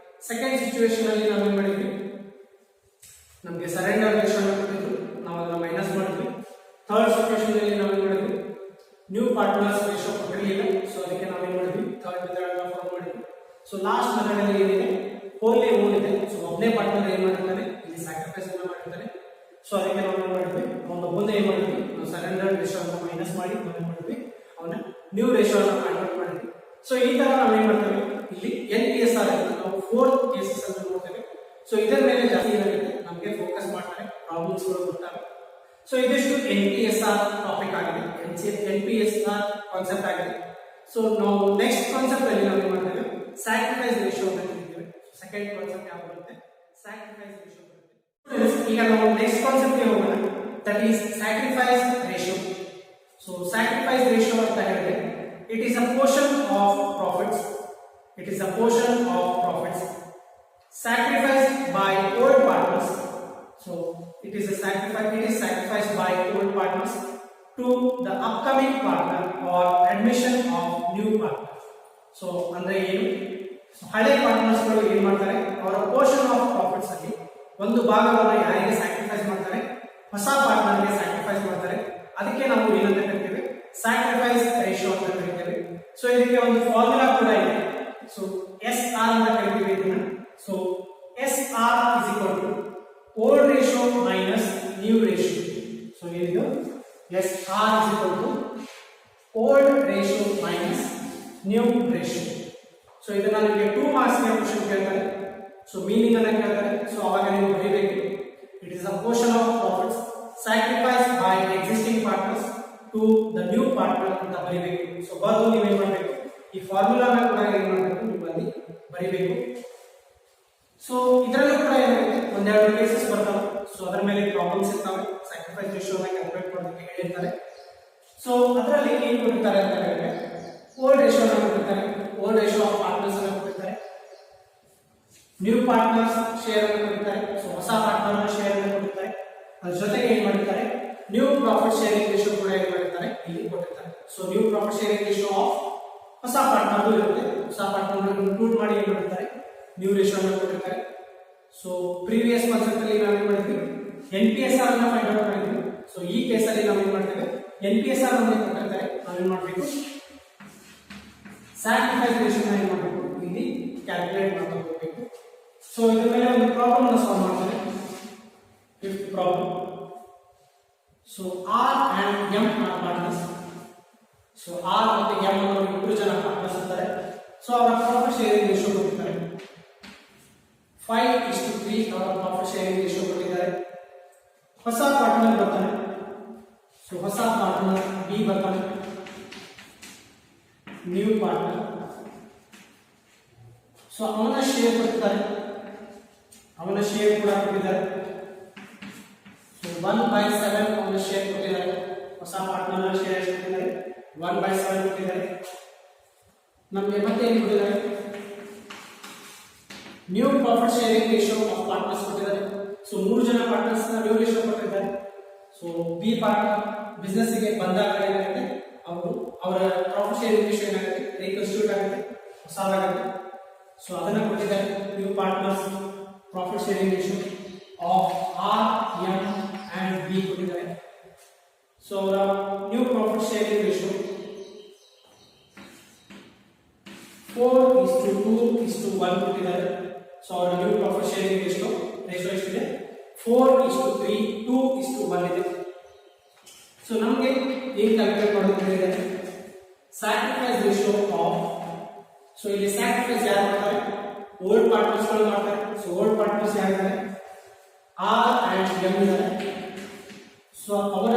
ಸೆಕೆಂಡ್ ಸಿಚುವೇಶನ್ ಅಲ್ಲಿ ನಾವು ಏನ್ ಮಾಡಿದ್ವಿ, ನಮಗೆ ಸರೆಂಡರ್ ರೇಷಿಯೋ ಕೊಟ್ಟಿದ್ರು, ನಾವು ಅದನ್ನ ಮೈನಸ್ ಮಾಡಿದ್ವಿ. ಥರ್ಡ್ ಸಿಚುವೇಶನ್ ಅಲ್ಲಿ ನಾವು ಏನ್ ಮಾಡಿದ್ವಿ, ನ್ಯೂ ಪಾರ್ಟ್ನರ್ಸ್ ರೇಷಿಯೋ ಕೊಟ್ಟಿರಲಿಲ್ಲ. ಸೊ ಅದಕ್ಕೆ ನಾವು ಏನ್ ಮಾಡಿದ್ವಿ, ಥರ್ಡ್ ಮೆಥಡ್ ಅನ್ನು ಫಾಲೋ ಮಾಡಿದ್ವಿ. ಸೊ ಲಾಸ್ಟ್ ಮೆಥಡ್ ಅಲ್ಲಿ ಏನಿದೆ, ಹೋಲಿ ಓನ್ ಇದೆ. ಸೊ ಒಬ್ಬನೇ ಪಾರ್ಟ್ನರ್ ಏನ್ ಮಾಡಿರ್ತಾನೆ, ಇಲ್ಲಿ ಸ್ಯಾಕ್ರಿಫೈಸ್ ಅನ್ನ ಮಾಡಿರ್ತಾನೆ. ಸೊ ಅದಕ್ಕೆ ನಾವು ಏನ್ ಮಾಡಿದ್ವಿ, ಅವನ ಮುಂದೆ ಏನ್ ಮಾಡಿದ್ವಿ, ನಾವು ಸರೆಂಡರ್ ರೇಷಿಯೋ ಅನ್ನು ಮೈನಸ್ ಮಾಡಿ ನಾವೇನ್ ಮಾಡಿದ್ವಿ, ಅವನ ನ್ಯೂ ರೇಷಿಯೋ ಅನ್ನು ಕನ್ವರ್ಟ್ ಮಾಡಿದ್ವಿ. ಸೊ ಈ ತರ ನಾವು ಏನ್ ಮಾಡ್ತೇವೆ, ಇಲ್ಲಿ NPSR ನಾವು 4 ಕೇಸಸ್ ಅನ್ನು ನೋಡ್ತೇವೆ. ಸೊ ಇದರ ಮೇಲೆ ಜಾಸ್ತಿ ಏನಾಗುತ್ತೆ, ನಮ್ಮ ಬಗ್ಗೆ ಫೋಕಸ್ ಮಾಡ್ತಾರೆ, ಪ್ರಾಬ್ಲಮ್ಸ್ ಗಳು ಕೊಡ್ತಾರೆ. ಸೊ ಇದಿಷ್ಟು NPSR ಟಾಪಿಕ್ ಆಗಿದೆ, NPSR ಕಾನ್ಸೆಪ್ಟ್ ಆಗಿದೆ. ಸೊ ನಾವು ನೆಕ್ಸ್ಟ್ ಕಾನ್ಸೆಪ್ಟ್ ಅಲ್ಲಿ ನಾವು ಏನು ಮಾಡ್ತೇವೆ, ಸ್ಯಾಕ್ರಿಫೈಸ್ ರೇಷಿಯೋ ಅಂತ ಕರೀತೀವಿ. ಸೆಕೆಂಡ್ ಕಾನ್ಸೆಪ್ಟ್ ಯಾವುದು ಬರುತ್ತೆ, ಸ್ಯಾಕ್ರಿಫೈಸ್ ರೇಷಿಯೋ ಬರುತ್ತೆ. ಈಗ ನಾವು ನೆಕ್ಸ್ಟ್ ಕಾನ್ಸೆಪ್ಟ್ ಗೆ ಹೋಗೋಣ, that is sacrifice ratio. So sacrifice ratio ಅಂತ ಹೇಳಿದ್ರೆ it is a portion of profits, it is a portion of profits sacrificed by old partners. So it is sacrificed by old partners to the upcoming partner or admission of new partner. So ಅಂದ್ರೆ ಏನು, ಹಳೆ partners ಗಳು ಏನು ಮಾಡ್ತಾರೆ, ಅವರ portion of profits ಅಲ್ಲಿ ಒಂದು ಭಾಗವನ್ನು ಯಾರಿಗೆ ಸ್ಯಾಕ್ರಿಫೈಸ್ ಮಾಡ್ತಾರೆ, ಹೊಸ ಪಾರ್ಟ್ನರ್ ಗೆ ಸ್ಯಾಕ್ರಿಫೈಸ್ ಮಾಡ್ತಾರೆ. ಅದಕ್ಕೆ ನಾವು ಏನಂತ ಕರಿತೀವಿ, ಸ್ಯಾಕ್ರಿಫೈಸ್ ರೇಷಿಯೋ ಅಂತ ಕರಿತೀವಿ. ಸೊ ಇದಕ್ಕೆ ಒಂದು ಫಾರ್ಮುಲಾ ಕೂಡ ಇದೆ. So SR ಅಂತ ಕರೀತೀವಿ ಇದನ್ನ. So SR is equal to old ratio minus new ratio. So ಏನಿದು, SR is equal to old ratio minus new ratio. So ಇದನ್ನ ನಿಮಗೆ 2 ಮಾರ್ಕ್ಸ್ ಗೆ ಕ್ವೆಶ್ಚನ್ ಕೇಳ್ತಾರೆ. ಸೊ ಮೀನಿಂಗ್ ಅನ್ನ ಕೇಳ್ತಾರೆ. ಸೊ ಅವಾಗ ನೀವು ಬರೀಬೇಕು, it is a portion of profits sacrificed by existing partners to the new partner ಅಂತ ಬರೀಬೇಕು. ಸೊ ಬರೆದು ನೀವು ಏನು ಮಾಡಬೇಕು, ಈ ಫಾರ್ಮುಲಾನ ಕೂಡ ಏನು ಮಾಡಬೇಕು, ನೀವು ಅಲ್ಲಿ ಬರೀಬೇಕು. ಸೊ ಇದರಲ್ಲೂ ಕೂಡ ಏನಾಗುತ್ತೆ, ಒಂದೆರಡು ಕೇಸಸ್ ಬರ್ತಾವೆ. ಸೊ ಅದರ ಮೇಲೆ ಪ್ರಾಬ್ಲಮ್ಸ್ ಇರ್ತಾವೆ, ಸ್ಯಾಕ್ರಿಫೈಸ್ ರೇಷಿಯೋನ ಕ್ಯಾಲ್ಕುಲೇಟ್ ಮಾಡೋದಕ್ಕೆ ಹೇಳಿರ್ತಾರೆ. ಸೊ ಅದರಲ್ಲಿ ಏನು ಕೊಟ್ಟಿರ್ತಾರೆ ಅಂತ ಹೇಳಿದ್ರೆ, ಓಲ್ಡ್ ರೇಷಿಯೋನ ಕೊಟ್ಟಿರ್ತಾರೆ, ಓಲ್ಡ್ ರೇಷಿಯೋ ಆಫ್ ಪಾರ್ಟ್ನರ್ಸ್ ಅನ್ನು ಕೊಟ್ಟಿರ್ತಾರೆ, ನ್ಯೂ ಪಾರ್ಟ್ನರ್ಸ್ ಶೇರ್ ಅನ್ನು ಕೊಟ್ಟಿರ್ತಾರೆ, ಸೊ ಹೊಸ ಪಾರ್ಟ್ನರ್ ಶೇರ್ ಅನ್ನು ಕೊಟ್ಟಿರ್ತಾರೆ. ಅದ್ರ ಜೊತೆಗೆ ಏನು ಮಾಡಿರ್ತಾರೆ, ನ್ಯೂ ಪ್ರಾಫಿಟ್ ಶೇರಿಂಗ್ ರೇಷಿಯೋ ಕೂಡ ಏನು ಮಾಡಿರ್ತಾರೆ, ಇಲ್ಲಿ ಕೊಟ್ಟಿರ್ತಾರೆ. So new profit sharing ratio of ಹೊಸ ಪಾರ್ಟ್ನರ್ ಇರುತ್ತೆ, ಹೊಸ ಪಾರ್ಟ್ನರ್ ಇನ್ಕ್ಲೂಡ್ ಮಾಡಿ ಏನು ಮಾಡಿರ್ತಾರೆ, ನ್ಯೂ ರೇಷಿಯೋ ಅನ್ನು ಕೊಟ್ಟಿರ್ತಾರೆ. ಸೊ ಪ್ರೀವಿಯಸ್ ಕಾನ್ಸೆಪ್ಟ್ ಅಲ್ಲಿ ನಾವು ಏನು ಮಾಡಿದ್ವಿ, NPSR ಅನ್ನು ಫೈಂಡ್ ಔಟ್ ಮಾಡಿದ್ವಿ. ಸೊ ಈ ಕೇಸಲ್ಲಿ ನಾವು ಏನು ಮಾಡ್ತೇವೆ, NPSR ಅನ್ನು ಕೊಟ್ಟಿರ್ತಾರೆ, ನಾವೇನು ಮಾಡಬೇಕು, ಸ್ಯಾಕ್ರಿಫೈಸ್ ರೇಷಿಯೋನ ಏನು ಮಾಡಬೇಕು, ಇಲ್ಲಿ ಕ್ಯಾಲ್ಕುಲೇಟ್ ಮಾಡ್ಕೊಂಡು ಹೋಗಬೇಕು. ಸೊ ಇದರ ಮೇಲೆ ಒಂದು ಪ್ರಾಬ್ಲಮ್ ಅನ್ನು ಸಾಲ್ವ್ ಮಾಡ್ತಾರೆ. Fifth problem. So R and M are partners. So R ಮತ್ತು M ಅನ್ನೋ ಇಬ್ಬರು ಜನ ಪಾರ್ಟ್ನರ್ಸ್ ಇರ್ತಾರೆ. ಸೊ ಅವರ ಪ್ರಾಫಿಟ್ ಶೇರಿಂಗ್ ರೇಷಿಯೋ ಕೊಟ್ಟಿದ್ದಾರೆ 5:3. ಅವರ ಪ್ರಾಫಿಟ್ ಶೇರಿಂಗ್ ರೇಷಿಯೋ ಕೊಟ್ಟಿದ್ದಾರೆ. ಹೊಸ ಪಾರ್ಟ್ನರ್ ಬರ್ತಾನೆ. ಸೊ ಹೊಸ ಪಾರ್ಟ್ನರ್ B ಬರ್ತಾನೆ, ನ್ಯೂ ಪಾರ್ಟ್ನರ್. ಸೊ ಅವನ ಶೇರ್ ಕೊಟ್ಟಿದ್ದಾರೆ, ಅವನ ಶೇರ್ ಕೂಡ ಕೊಟ್ಟಿದ್ದಾರೆ. ಸೊ 1/7 ಅವನ ಶೇರ್ ಕೊಟ್ಟಿದ್ದಾರೆ. ಹೊಸ ಪಾರ್ಟ್ನರ್ ಶೇರ್ ಎಷ್ಟು ಕೊಟ್ಟಿದ್ದಾರೆ, 1/7 ಕೊಟ್ಟಿದ್ದಾರೆ. ನಮಗೆ ಮತ್ತೆ ಏನು ಕೊಟ್ಟಿದ್ದಾರೆ, new profit sharing ratio of partners ಕೊಟ್ಟಿದ್ದಾರೆ. ಸೊ 3 ಜನ ಪಾರ್ಟ್ನರ್ಸ್ ನ್ಯೂ ರೇಷಿಯೋ ಕೊಟ್ಟಿದ್ದಾರೆ. ಸೊ ಬಿ ಪಾರ್ಟ್ನರ್ ಬಿಸ್ನೆಸ್ ಗೆ ಬಂದಾಗ ಏನಾಗುತ್ತೆ, ಅವರ ಪ್ರಾಫಿಟ್ ಶೇರಿಂಗ್ ರೇಷಿಯೋ ಏನಾಗುತ್ತೆ, ರೀಕನ್ಸ್ಟಿಟ್ಯೂಟ್ ಆಗುತ್ತೆ, ಹೊಸದಾಗುತ್ತೆ. ಸೊ ಅದನ್ನ ಕೊಟ್ಟಿದ್ದಾರೆ, new partners profit sharing ratio of R, M and B ಕೊಟ್ಟಿದ್ದಾರೆ. ಸೊ ಅವರ ನ್ಯೂ ಪ್ರಾಫಿಟ್ ಶೇರಿಂಗ್ ರೇಷಿಯೋ 4:2:1 ಕೊಟ್ಟಿದ್ದಾರೆ. ಸೊ ಅವರ ನ್ಯೂ ಪ್ರಾಫಿಟ್ ಶೇರಿಂಗ್ ರೇಷಿಯೋ ಎಷ್ಟಿದೆ, 4:3, 2:1 ಇದೆ. ಸೊ ನಮಗೆ ಏನು ಕ್ಯಾಲ್ಕುಲೇಟ್ ಮಾಡೋದು ಹೇಳಿದರೆ, ಸ್ಯಾಕ್ರಿಫೈಸ್ ರೇಷಿಯೋ ಆಫ್, ಸೊ ಇಲ್ಲಿ ಸ್ಯಾಕ್ರಿಫೈಸ್ ಯಾರು ಮಾಡ್ತಾರೆ, ಓಲ್ಡ್ ಪಾರ್ಟ್ನರ್ಸ್ ಗಳು ಮಾಡ್ತಾರೆ. ಸೊ ಓಲ್ಡ್ ಪಾರ್ಟ್ನರ್ಸ್ ಯಾರಿದ್ದಾರೆ, R and M ಇದ್ದಾರೆ. ಸೊ ಅವರ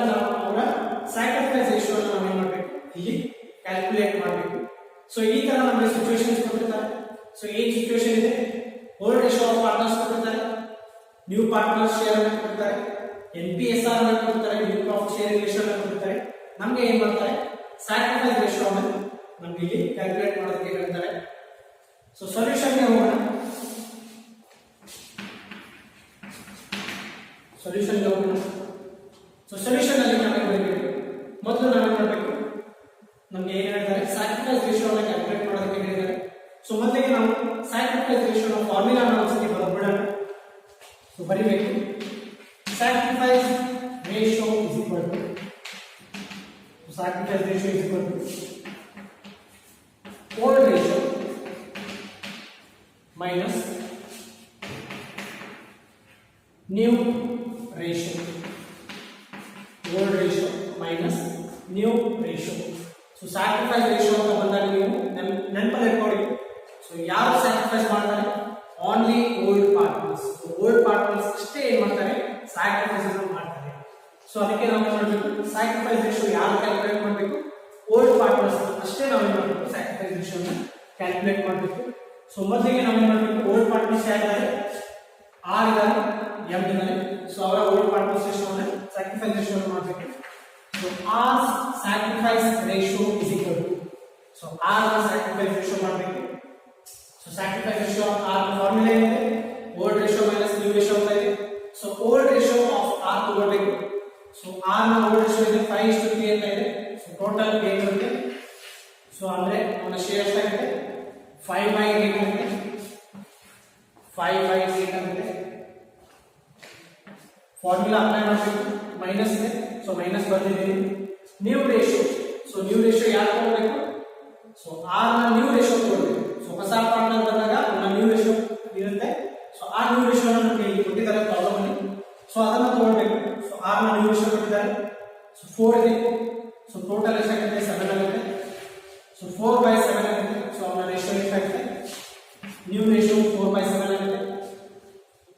ಸ್ಯಾಕ್ರಿಫೈಸ್ ರೇಷಿಯೋ ನಾವು ಏನು ಮಾಡಬೇಕು, ಇಲ್ಲಿ ಕ್ಯಾಲ್ಕುಲೇಟ್ ಮಾಡಬೇಕು. ಸೊ ಈ ತರ ನಮಗೆ ಸಿಚುವೇಶನ್ಸ್ ಕೊಟ್ಟಿರ್ತಾರೆ. ಸೊ ಈ ಸಿಚುವೇಶನ್ ಇದೆ, ಓಲ್ಡ್ ರೇಷಿಯೋ ಆಫ್ ಪಾರ್ಟ್ನರ್ಸ್ ಕೊಟ್ಟಿರ್ತಾರೆ, ನ್ಯೂ ಪಾರ್ಟ್ನರ್ಸ್ ಶೇರ್ ಅನ್ನು ಕೊಟ್ಟಿರ್ತಾರೆ, NPSR ಅನ್ನು ಕೊಟ್ಟಿರ್ತಾರೆ, ನ್ಯೂ ಪ್ರಾಫಿಟ್ ಶೇರಿಂಗ್ ರೇಷಿಯೋ ಅನ್ನು ಕೊಟ್ಟಿರ್ತಾರೆ. ನಮಗೆ ಏನು ಮಾಡ್ತಾರೆ, ಸ್ಯಾಕ್ರಿಫೈಸ್ ರೇಷಿಯೋ ಅನ್ನು ನಮಗೆ ಇಲ್ಲಿ ಕ್ಯಾಲ್ಕುಲೇಟ್ ಮಾಡೋದಕ್ಕೆ ಹೇಳ್ತಾರೆ. ಸೊ ಸೊಲ್ಯೂಷನ್ಗೆ ಹೋಗೋಣ. ಸೊಲ್ಯೂಷನ್ಗೆ ಹೋಗೋಣ. ಸೊ ಸೊಲ್ಯೂಷನ್ ಅಲ್ಲಿ ನಾವು ಬರೀಬೇಕು. ಮೊದಲು ನಾವು ಏನು ಮಾಡಬೇಕು, ನಮಗೆ ಏನು ಹೇಳ್ತಾರೆ, ಸ್ಯಾಕ್ರಿಫೈಸ್ ರೇಷಿಯೋ ಅನ್ನು ಕ್ಯಾಲ್ಕುಲೇಟ್ ಮಾಡೋದಕ್ಕೆ ಹೇಳಿದ್ದಾರೆ. ಸೊ ಮೊದಲಿಗೆ ನಾವು ಸ್ಯಾಕ್ರಿಫೈಸ್ ರೇಷಿಯೋ ಫಾರ್ಮುಲಾ ಒಂದ್ಸತಿ ಬರೆದ್ಬಿಡೋಣ. ಸೊ ಬರೀಬೇಕು, sacrifice ratio is equal to, sacrifice ratio is equal to old ratio minus new ratio. Old ratio minus new ratio. So sacrifice ratio ಅಂತ ಬಂದಾಗ ನೀವು ನೆನಪಲ್ಲಿ ಇಟ್ಕೊಳ್ಳಿ. ಸೊ ಯಾರು ಸ್ಯಾಕ್ರಿಫೈಸ್ ಮಾಡ್ತಾರೆ, only old partners. Old partners ಅಷ್ಟೇ ಏನ್ ಮಾಡ್ತಾರೆ ಸೊ ಅದಕ್ಕೆ ನಾವು ಏನು ಮಾಡಬೇಕು, ಸ್ಯಾಕ್ರಿಫೈಸ್ ರೇಷಿಯೋ ಯಾರು ಕ್ಯಾಲ್ಕುಲೇಟ್ ಮಾಡಬೇಕು, ಓಲ್ಡ್ ಪಾರ್ಟ್ನರ್ಸ್ ಅಷ್ಟೇ ನಾವು ಏನು ಮಾಡಬೇಕು, ಸ್ಯಾಕ್ರಿಫೈಸ್ ರೇಷಿಯೋನ ಕ್ಯಾಲ್ಕುಲೇಟ್ ಮಾಡಬೇಕು. ಸೊ ಮೊದಲಿಗೆ ನಾವು ಏನು ಮಾಡಬೇಕು, ಓಲ್ಡ್ ಪಾರ್ಟ್ನರ್ಸ್ ಯಾರಿದ್ದಾರೆ, ಆರ್ ಇದ್ದಾರೆ, ಎಂ ಇದ್ದಾರೆ. ಸೊ ಅವರ ಓಲ್ಡ್ ಪಾರ್ಟ್ನರ್ಸ್ ರೇಷಿಯೋನ ಸ್ಯಾಕ್ರಿಫೈಸ್ ರೇಷಿಯೋನ ಮಾಡಬೇಕು. So R sacrifice ratio is equal to, so R ನ ಸ್ಯಾಕ್ರಿಫೈಸ್ ರೇಷಿಯೋ ಮಾಡಬೇಕು. So sacrifice ratio of R formula ಏನಿದೆ, old ratio minus new ratio ಅಂತ ಇದೆ. So old ratio of R ತಗೊಳ್ಬೇಕು. ಸೊ ಆರ್ ನ ಓಲ್ಡ್ ರೇಷಿಯೋ ಇದೆ 5:3 ಅಂತ ಇದೆ. ಸೊ ಟೋಟಲ್ ಏನಿರುತ್ತೆ, ಸೊ ಅಂದ್ರೆ ಅವನ ಶೇರ್ ಎಷ್ಟಾಗುತ್ತೆ, 5/8 ಆಗುತ್ತೆ, 5/8 ಆಗುತ್ತೆ. ಫಾರ್ಮುಲಾ ಅಪ್ಲೈ ಮಾಡಬೇಕು, ಮೈನಸ್ ಇದೆ, ಸೊ ಮೈನಸ್ ಬರ್ತಿದ್ದೀನಿ. New ratio, so new ratio ಯಾರು ತಗೊಳ್ಬೇಕು, ಸೊ ಆರ್ ನ ನ್ಯೂ ರೇಷಿಯೋ ತಗೊಳ್ಬೇಕು. ಸೊ ಹೊಸ ಪಾರ್ಟ್ನರ್ ಬಂದಾಗ ಅವನ ನ್ಯೂ ರೇಷಿಯೋ ಇರುತ್ತೆ. ಸೊ ಆ ನ್ಯೂ ರೇಷಿಯೋ ನಮಗೆ ಇಲ್ಲಿ ಕೊಟ್ಟಿದ್ದಾರೆ ಪ್ರಾಬ್ಲಮ್ ಅಲ್ಲಿ. ಸೊ ಅದನ್ನ ತಗೊಳ್ಬೇಕು. ಸೊ ಆರ್ ನ ನ್ಯೂ ರೇಷಿಯೋ ಕೊಟ್ಟಿದ್ದಾರೆ, ಸೊ 4 ಇದೆ. ಸೊ ಟೋಟಲ್ ಎಷ್ಟಾಗುತ್ತೆ, 7 ಆಗುತ್ತೆ. ಸೊ 4/7 ಆಗುತ್ತೆ. ಸೊ ಅವನ ರೇಷಿಯೋ ಎಷ್ಟಾಗುತ್ತೆ, ನ್ಯೂ ರೇಷಿಯೋ 4/7 ಆಗುತ್ತೆ.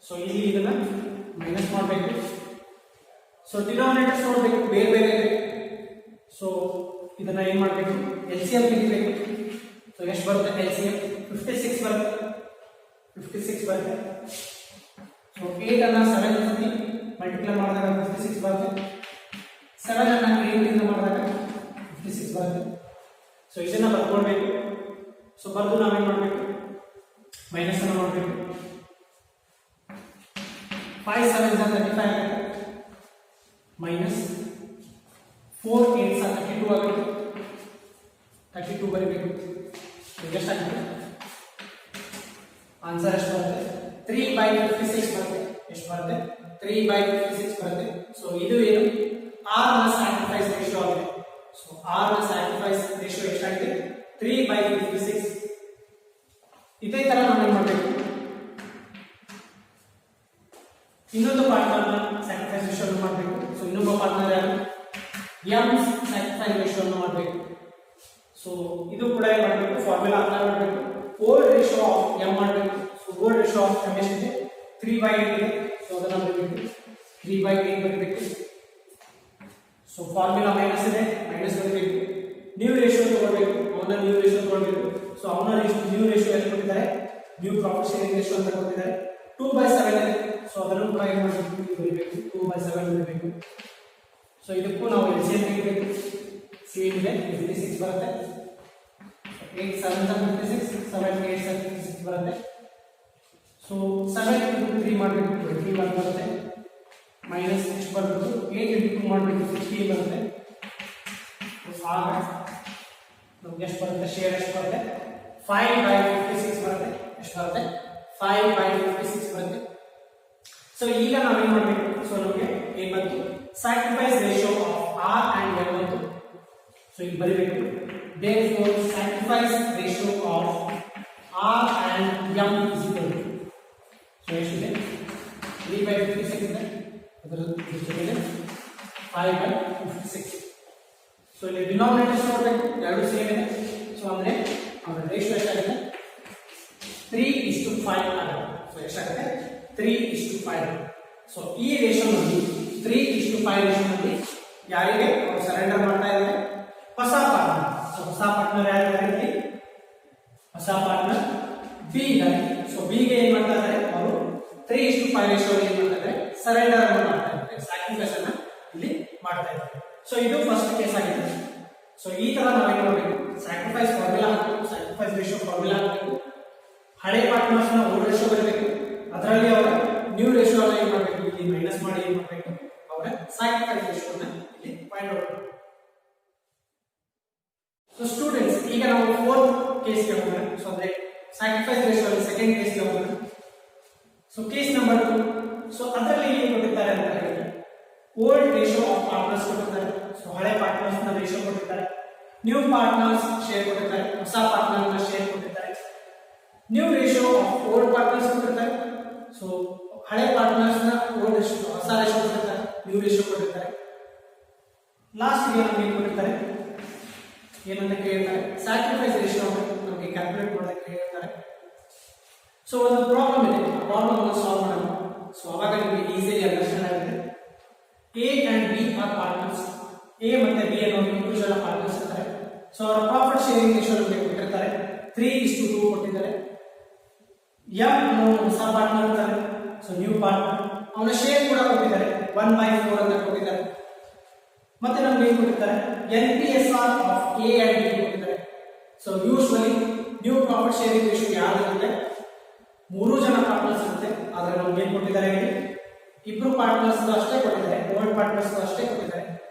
ಸೊ ಇಲ್ಲಿ ಇದನ್ನ ಮೈನಸ್ ಮಾಡಬೇಕು. ಸೊ ಡಿನಾಮಿನೇಟರ್ಸ್ ನೋಡಬೇಕು, ಬೇರೆ ಬೇರೆ ಇದೆ. ಸೊ ಇದನ್ನ ಏನ್ ಮಾಡಬೇಕು, ಎಲ್ಸಿಎಂ ತೆಗಿಬೇಕು. ಸೊ ಎಷ್ಟು ಬರುತ್ತೆ ಎಲ್ಸಿಎಂ, 56 ಬರುತ್ತೆ, 56 ಬರುತ್ತೆ. ಸೊ 8 ಅನ್ನ 7 ಜೊತೆ ಮಲ್ಟಿಪ್ಲೈ ಮಾಡಿದಾಗ 56 ಬರುತ್ತೆ. 7 ಅನ್ನ 8 ಇಂದ ಮಾಡಿದಾಗ 56 ಬರುತ್ತೆ. ಸೊ ಇದನ್ನ ಬರ್ಕೊಳ್ಬೇಕು. ಸೊ ಬರ್ದು ನಾವೇನ್ ಮಾಡಬೇಕು, ಮೈನಸ್ ಅನ್ನು ಮಾಡಬೇಕು. 5 7 35 ಆಗುತ್ತೆ, ಮೈನಸ್ 4 8 32 ಆಗುತ್ತೆ, 32 ಬರೀಬೇಕು. ಎಷ್ಟಾಗುತ್ತೆ ಆನ್ಸರ್ ಎಷ್ಟು ಬರುತ್ತೆ, 3/56 ಬರುತ್ತೆ. ಎಷ್ಟು ಬರುತ್ತೆ, 3/56 ಬರುತ್ತೆ. ಸೊ ಇದು ಏನು, ಆರ್ ನ ಸ್ಯಾಕ್ರಿಫೈಸ್ ರೇಷಿಯೋ ಆಗಿದೆ. ಸೊ ಆರ್ ನ ಸ್ಯಾಕ್ರಿಫೈಸ್ ರೇಷಿಯೋ ಎಷ್ಟಾಗಿದೆ, 3/56. ಇದೇ ತರ ನಾವು ಏನು ಮಾಡಬೇಕು, ಇನ್ನೊಂದು ಪಾರ್ಟ್ನರ್ ನ ಸ್ಯಾಕ್ರಿಫೈಸ್ ರೇಷಿಯೋ ಮಾಡಬೇಕು. ಸೊ ಇನ್ನೊಬ್ಬ ಪಾರ್ಟ್ನರ್ ಯಾರು, ಎಂ ಸ್ಯಾಕ್ರಿಫೈಸ್ ರೇಷಿಯೋ ಮಾಡಬೇಕು. ಸೊ ಇದು ಕೂಡ ಏನು ಮಾಡಬೇಕು, ಫಾರ್ಮುಲಾ ಅಪ್ಲೈ ಮಾಡಬೇಕು. ಓಲ್ಡ್ ರೇಷಿಯೋ ಆಫ್ ಎಂ ಮಾಡಬೇಕು. So old ratio of M ಎಷ್ಟಿದೆ, 3/8 ಇದೆ. ಸೊ ಅದನ್ನ ಬರೀಬೇಕು, 3/8 ಬರೀಬೇಕು. ಸೊ ಫಾರ್ಮುಲಾ ಮೈನಸ್ ಇದೆ, ಮೈನಸ್ ಬರೀಬೇಕು. ನ್ಯೂ ರೇಷಿಯೋ ತಗೊಳ್ಬೇಕು, ಅವನ ನ್ಯೂ ರೇಷಿಯೋ ತಗೊಳ್ಬೇಕು. ಸೊ ಅವನ ನ್ಯೂ ರೇಷಿಯೋ ಎಷ್ಟು ಕೊಟ್ಟಿದ್ದಾರೆ, ನ್ಯೂ ಪ್ರಾಫಿಟ್ ಶೇರಿಂಗ್ ರೇಷಿಯೋ ಅಂತ ಕೊಟ್ಟಿದ್ದಾರೆ, 2/7 ಇದೆ. ಸೊ ಅದನ್ನು ಕೂಡ ಏನು ಮಾಡಬೇಕು, ಬರೀಬೇಕು, 2/7 ಬರೀಬೇಕು. ಸೊ ಇದಕ್ಕೂ ನಾವು ಎಲ್ಸಿಎಂ ತೆಗಿಬೇಕು. ಸಿ ಇದೆ 56 ಬರುತ್ತೆ, 8 7 56, 7 8 56 ಬರುತ್ತೆ. ಸೊ 7 into 3 ಮಾಡಬೇಕು, 21 ಬರುತ್ತೆ. ಮೈನಸ್ ಎಷ್ಟು ಬರುತ್ತೆ, 8 into 2 ಮಾಡಬೇಕು, 16 ಬರುತ್ತೆ. ಆಗ ನಮ್ಗೆ ಎಷ್ಟು ಬರುತ್ತೆ, ಶೇರ್ ಎಷ್ಟು ಬರುತ್ತೆ, 5/56 ಬರುತ್ತೆ. ಎಷ್ಟು ಬರುತ್ತೆ, 5/56 ಬರುತ್ತೆ. ಸೊ ಈಗ ನಾವೇನ್ ಮಾಡಬೇಕು, ಸೊ ನಮಗೆ ಏನ್ ಬಂತು, sacrifice ratio of R and M ಬಂತು. ಸೊ ಇಲ್ಲಿ ಬರೀಬೇಕು, therefore sacrifice ratio of R and M is equal to, so ಎಷ್ಟಿದೆ, 3/56 ಇದೆ, ಅದರ ಜೊತೆಗೆ 5/56. ಸೊ ಇಲ್ಲಿ ಡಿನಾಮಿನೇಟರ್ಸ್ ನೋಡಬೇಕು, ಎರಡು ಸೇಮ್ ಇದೆ. ಸೊ ಅಂದ್ರೆ ಅವರ ರೇಷಿಯೋ ಎಷ್ಟಾಗಿದೆ, 3:5 ಆಗುತ್ತೆ. ಸೊ ಎಷ್ಟಾಗುತ್ತೆ, 3:5. ಸೊ ಈ ರೇಷಿಯೋನಲ್ಲಿ 3:5 ರೇಷಿಯೋನಲ್ಲಿ ಯಾರಿಗೆ ಅವರು ಸರೆಂಡರ್ ಮಾಡ್ತಾ ಇದ್ದಾರೆ, ಹೊಸ ಪಾರ್ಟ್ನರ್. ಸೊ ಹೊಸ ಪಾರ್ಟ್ನರ್ ಯಾರಿದ್ದಾರೆ ಇಲ್ಲಿ, ಹೊಸ ಪಾರ್ಟ್ನರ್ ಬಿ ಇದ್ದಾರೆ. ಸೊ ಬಿ ಗೆ ಏನ್ ಮಾಡ್ತಾ ಇದ್ದಾರೆ ಅವರು, 3:5 ರೇಷಿಯೋ ಏನ್ ಮಾಡ್ತಾ ಇದ್ದಾರೆ, ಸರೆಂಡರ್ ಅನ್ನು ಮಾಡ್ತಾ ಇದ್ದಾರೆ, ಸ್ಯಾಕ್ರಿಫೈಸ್ ಅನ್ನ ಇಲ್ಲಿ ಮಾಡ್ತಾ ಇದ್ದಾರೆ. ಸೊ ಇದು ಫಸ್ಟ್ ಕೇಸ್ ಆಗಿದೆ. ಸೊ ಈ ತರ ನಾವೇನ್ ಮಾಡಬೇಕು, ಸ್ಯಾಕ್ರಿಫೈಸ್ ಫಾರ್ಮುಲಾ ಹಾಕಬೇಕು, ಸ್ಯಾಕ್ರಿಫೈಸ್ ರೇಷಿಯೋ ಫಾರ್ಮುಲಾ ಹಾಕಬೇಕು. ಹಳೆ ಪಾರ್ಟ್ನರ್ಸ್ ನ ಓಲ್ಡ್ ರೇಷಿಯೋ ಬರಬೇಕು, ಅದರಲ್ಲಿ ಅವರ ನ್ಯೂ ರೇಷಿಯೋ ಅನ್ನ ಏನ್ ಮಾಡಬೇಕು, ಇಲ್ಲಿ ಮೈನಸ್ ಮಾಡಿ ಏನ್ ಮಾಡಬೇಕು, ಅವರ ಸ್ಯಾಕ್ರಿಫೈಸ್ ರೇಷಿಯೋ ಅನ್ನ ಇಲ್ಲಿ ಫೈಂಡ್ ಔಟ್ ಮಾಡಬೇಕು. ಸೊ ಸ್ಟೂಡೆಂಟ್ಸ್, ಈಗ ನಾವು ಫೋರ್ತ್ ಕೇಸ್ಗೆ ಹೋಗೋಣ. ಸೊ ಅಂದ್ರೆ ಸ್ಯಾಕ್ರಿಫೈಸ್ ರೇಷಿಯೋ ಅಲ್ಲಿ ಸೆಕೆಂಡ್ ಕೇಸ್ಗೆ ಹೋಗೋಣ. So case number 2. ಸೊ ಅದರಲ್ಲಿ ಏನು ಕೊಟ್ಟಿದ್ದಾರೆ ಅಂತ ಹೇಳಿದ್ರೆ, ಓಲ್ಡ್ ರೇಷಿಯೋ ಆಫ್ ಪಾರ್ಟ್ನರ್ಸ್ ಕೊಟ್ಟಿದ್ದಾರೆ. ಸೊ ಹಳೆ ಪಾರ್ಟ್ನರ್ಸ್ ನ ರೇಷಿಯೋ ಕೊಟ್ಟಿದ್ದಾರೆ, ನ್ಯೂ ಪಾರ್ಟ್ನರ್ಸ್ ಶೇರ್ ಕೊಟ್ಟಿದ್ದಾರೆ, ಹೊಸ ಪಾರ್ಟ್ನರ್ ನ ಶೇರ್ ಕೊಟ್ಟಿದ್ದಾರೆ, new ratio of old partners ಕೊಟ್ಟಿದ್ದಾರೆ. ಸೊ ಹಳೆ ಪಾರ್ಟ್ನರ್ಸ್ ನ ಓಲ್ಡ್ ರೇಷಿಯೋ, ಹೊಸ ರೇಷಿಯೋ ಕೊಟ್ಟಿದ್ದಾರೆ, ನ್ಯೂ ರೇಷಿಯೋ ಕೊಟ್ಟಿದ್ದಾರೆ. ಲಾಸ್ಟ್ ಗೆ ನಮಗೆ ಕೊಟ್ಟಿದ್ದಾರೆ ಏನಂತ ಕೇಳ್ತಾರೆ, ಸ್ಯಾಕ್ರಿಫೈಸ್ ರೇಷಿಯೋ ನಮಗೆ ಕ್ಯಾಲ್ಕುಲೇಟ್ ಮಾಡೋದಕ್ಕೆ ಹೇಳ್ತಾರೆ. ಸೊ ಒಂದು ಪ್ರಾಬ್ಲಮ್ ಇದೆ, ಆ ಪ್ರಾಬ್ಲಮ್ ಅನ್ನು ಸಾಲ್ವ್ ಮಾಡೋಣ. ಸೊ ಅವಾಗ ನಿಮಗೆ ಈಸಿಯಾಗಿ ಅಂಡರ್ಸ್ಟ್ಯಾಂಡ್ ಆಗುತ್ತೆ. ಎ ಅಂಡ್ ಬಿ ಸೊ ಅವರ ಪ್ರಾಫಿಟ್ ಶೇರಿಂಗ್ ರೇಷಿಯೋ ನಮಗೆ ಕೊಟ್ಟಿರ್ತಾರೆ 3:2 ಕೊಟ್ಟಿದ್ದಾರೆ. ಎಂ ಹೊಸ ಪಾರ್ಟ್ನರ್ ಇರ್ತಾರೆ, ಸೊ ನ್ಯೂ ಪಾರ್ಟ್ನರ್, ಅವನ ಶೇರ್ ಕೂಡ ಕೊಟ್ಟಿದ್ದಾರೆ 1/4 ಅಂತ ಕೊಟ್ಟಿದ್ದಾರೆ. ಮತ್ತೆ ನಮ್ಗೆ ಏನು ಕೊಟ್ಟಿದ್ದಾರೆ NPSR ಆಫ್ A and B ಕೊಟ್ಟಿದ್ದಾರೆ. So usually new profit sharing ratio ಯಾವ್ದಿರುತ್ತೆ 3 ಜನ ಪಾರ್ಟ್ನರ್ಸ್ ಇರುತ್ತೆ. ಆದ್ರೆ ನಮ್ಗೆ ಏನು ಕೊಟ್ಟಿದ್ದಾರೆ ಇಲ್ಲಿ ಇಬ್ರು ಪಾರ್ಟ್ನರ್ಸ್ ಅಷ್ಟೇ ಕೊಟ್ಟಿದ್ದಾರೆ, ಓಲ್ಡ್ ಪಾರ್ಟ್ನರ್ಸ್ ಅಷ್ಟೇ ಕೊಟ್ಟಿದ್ದಾರೆ.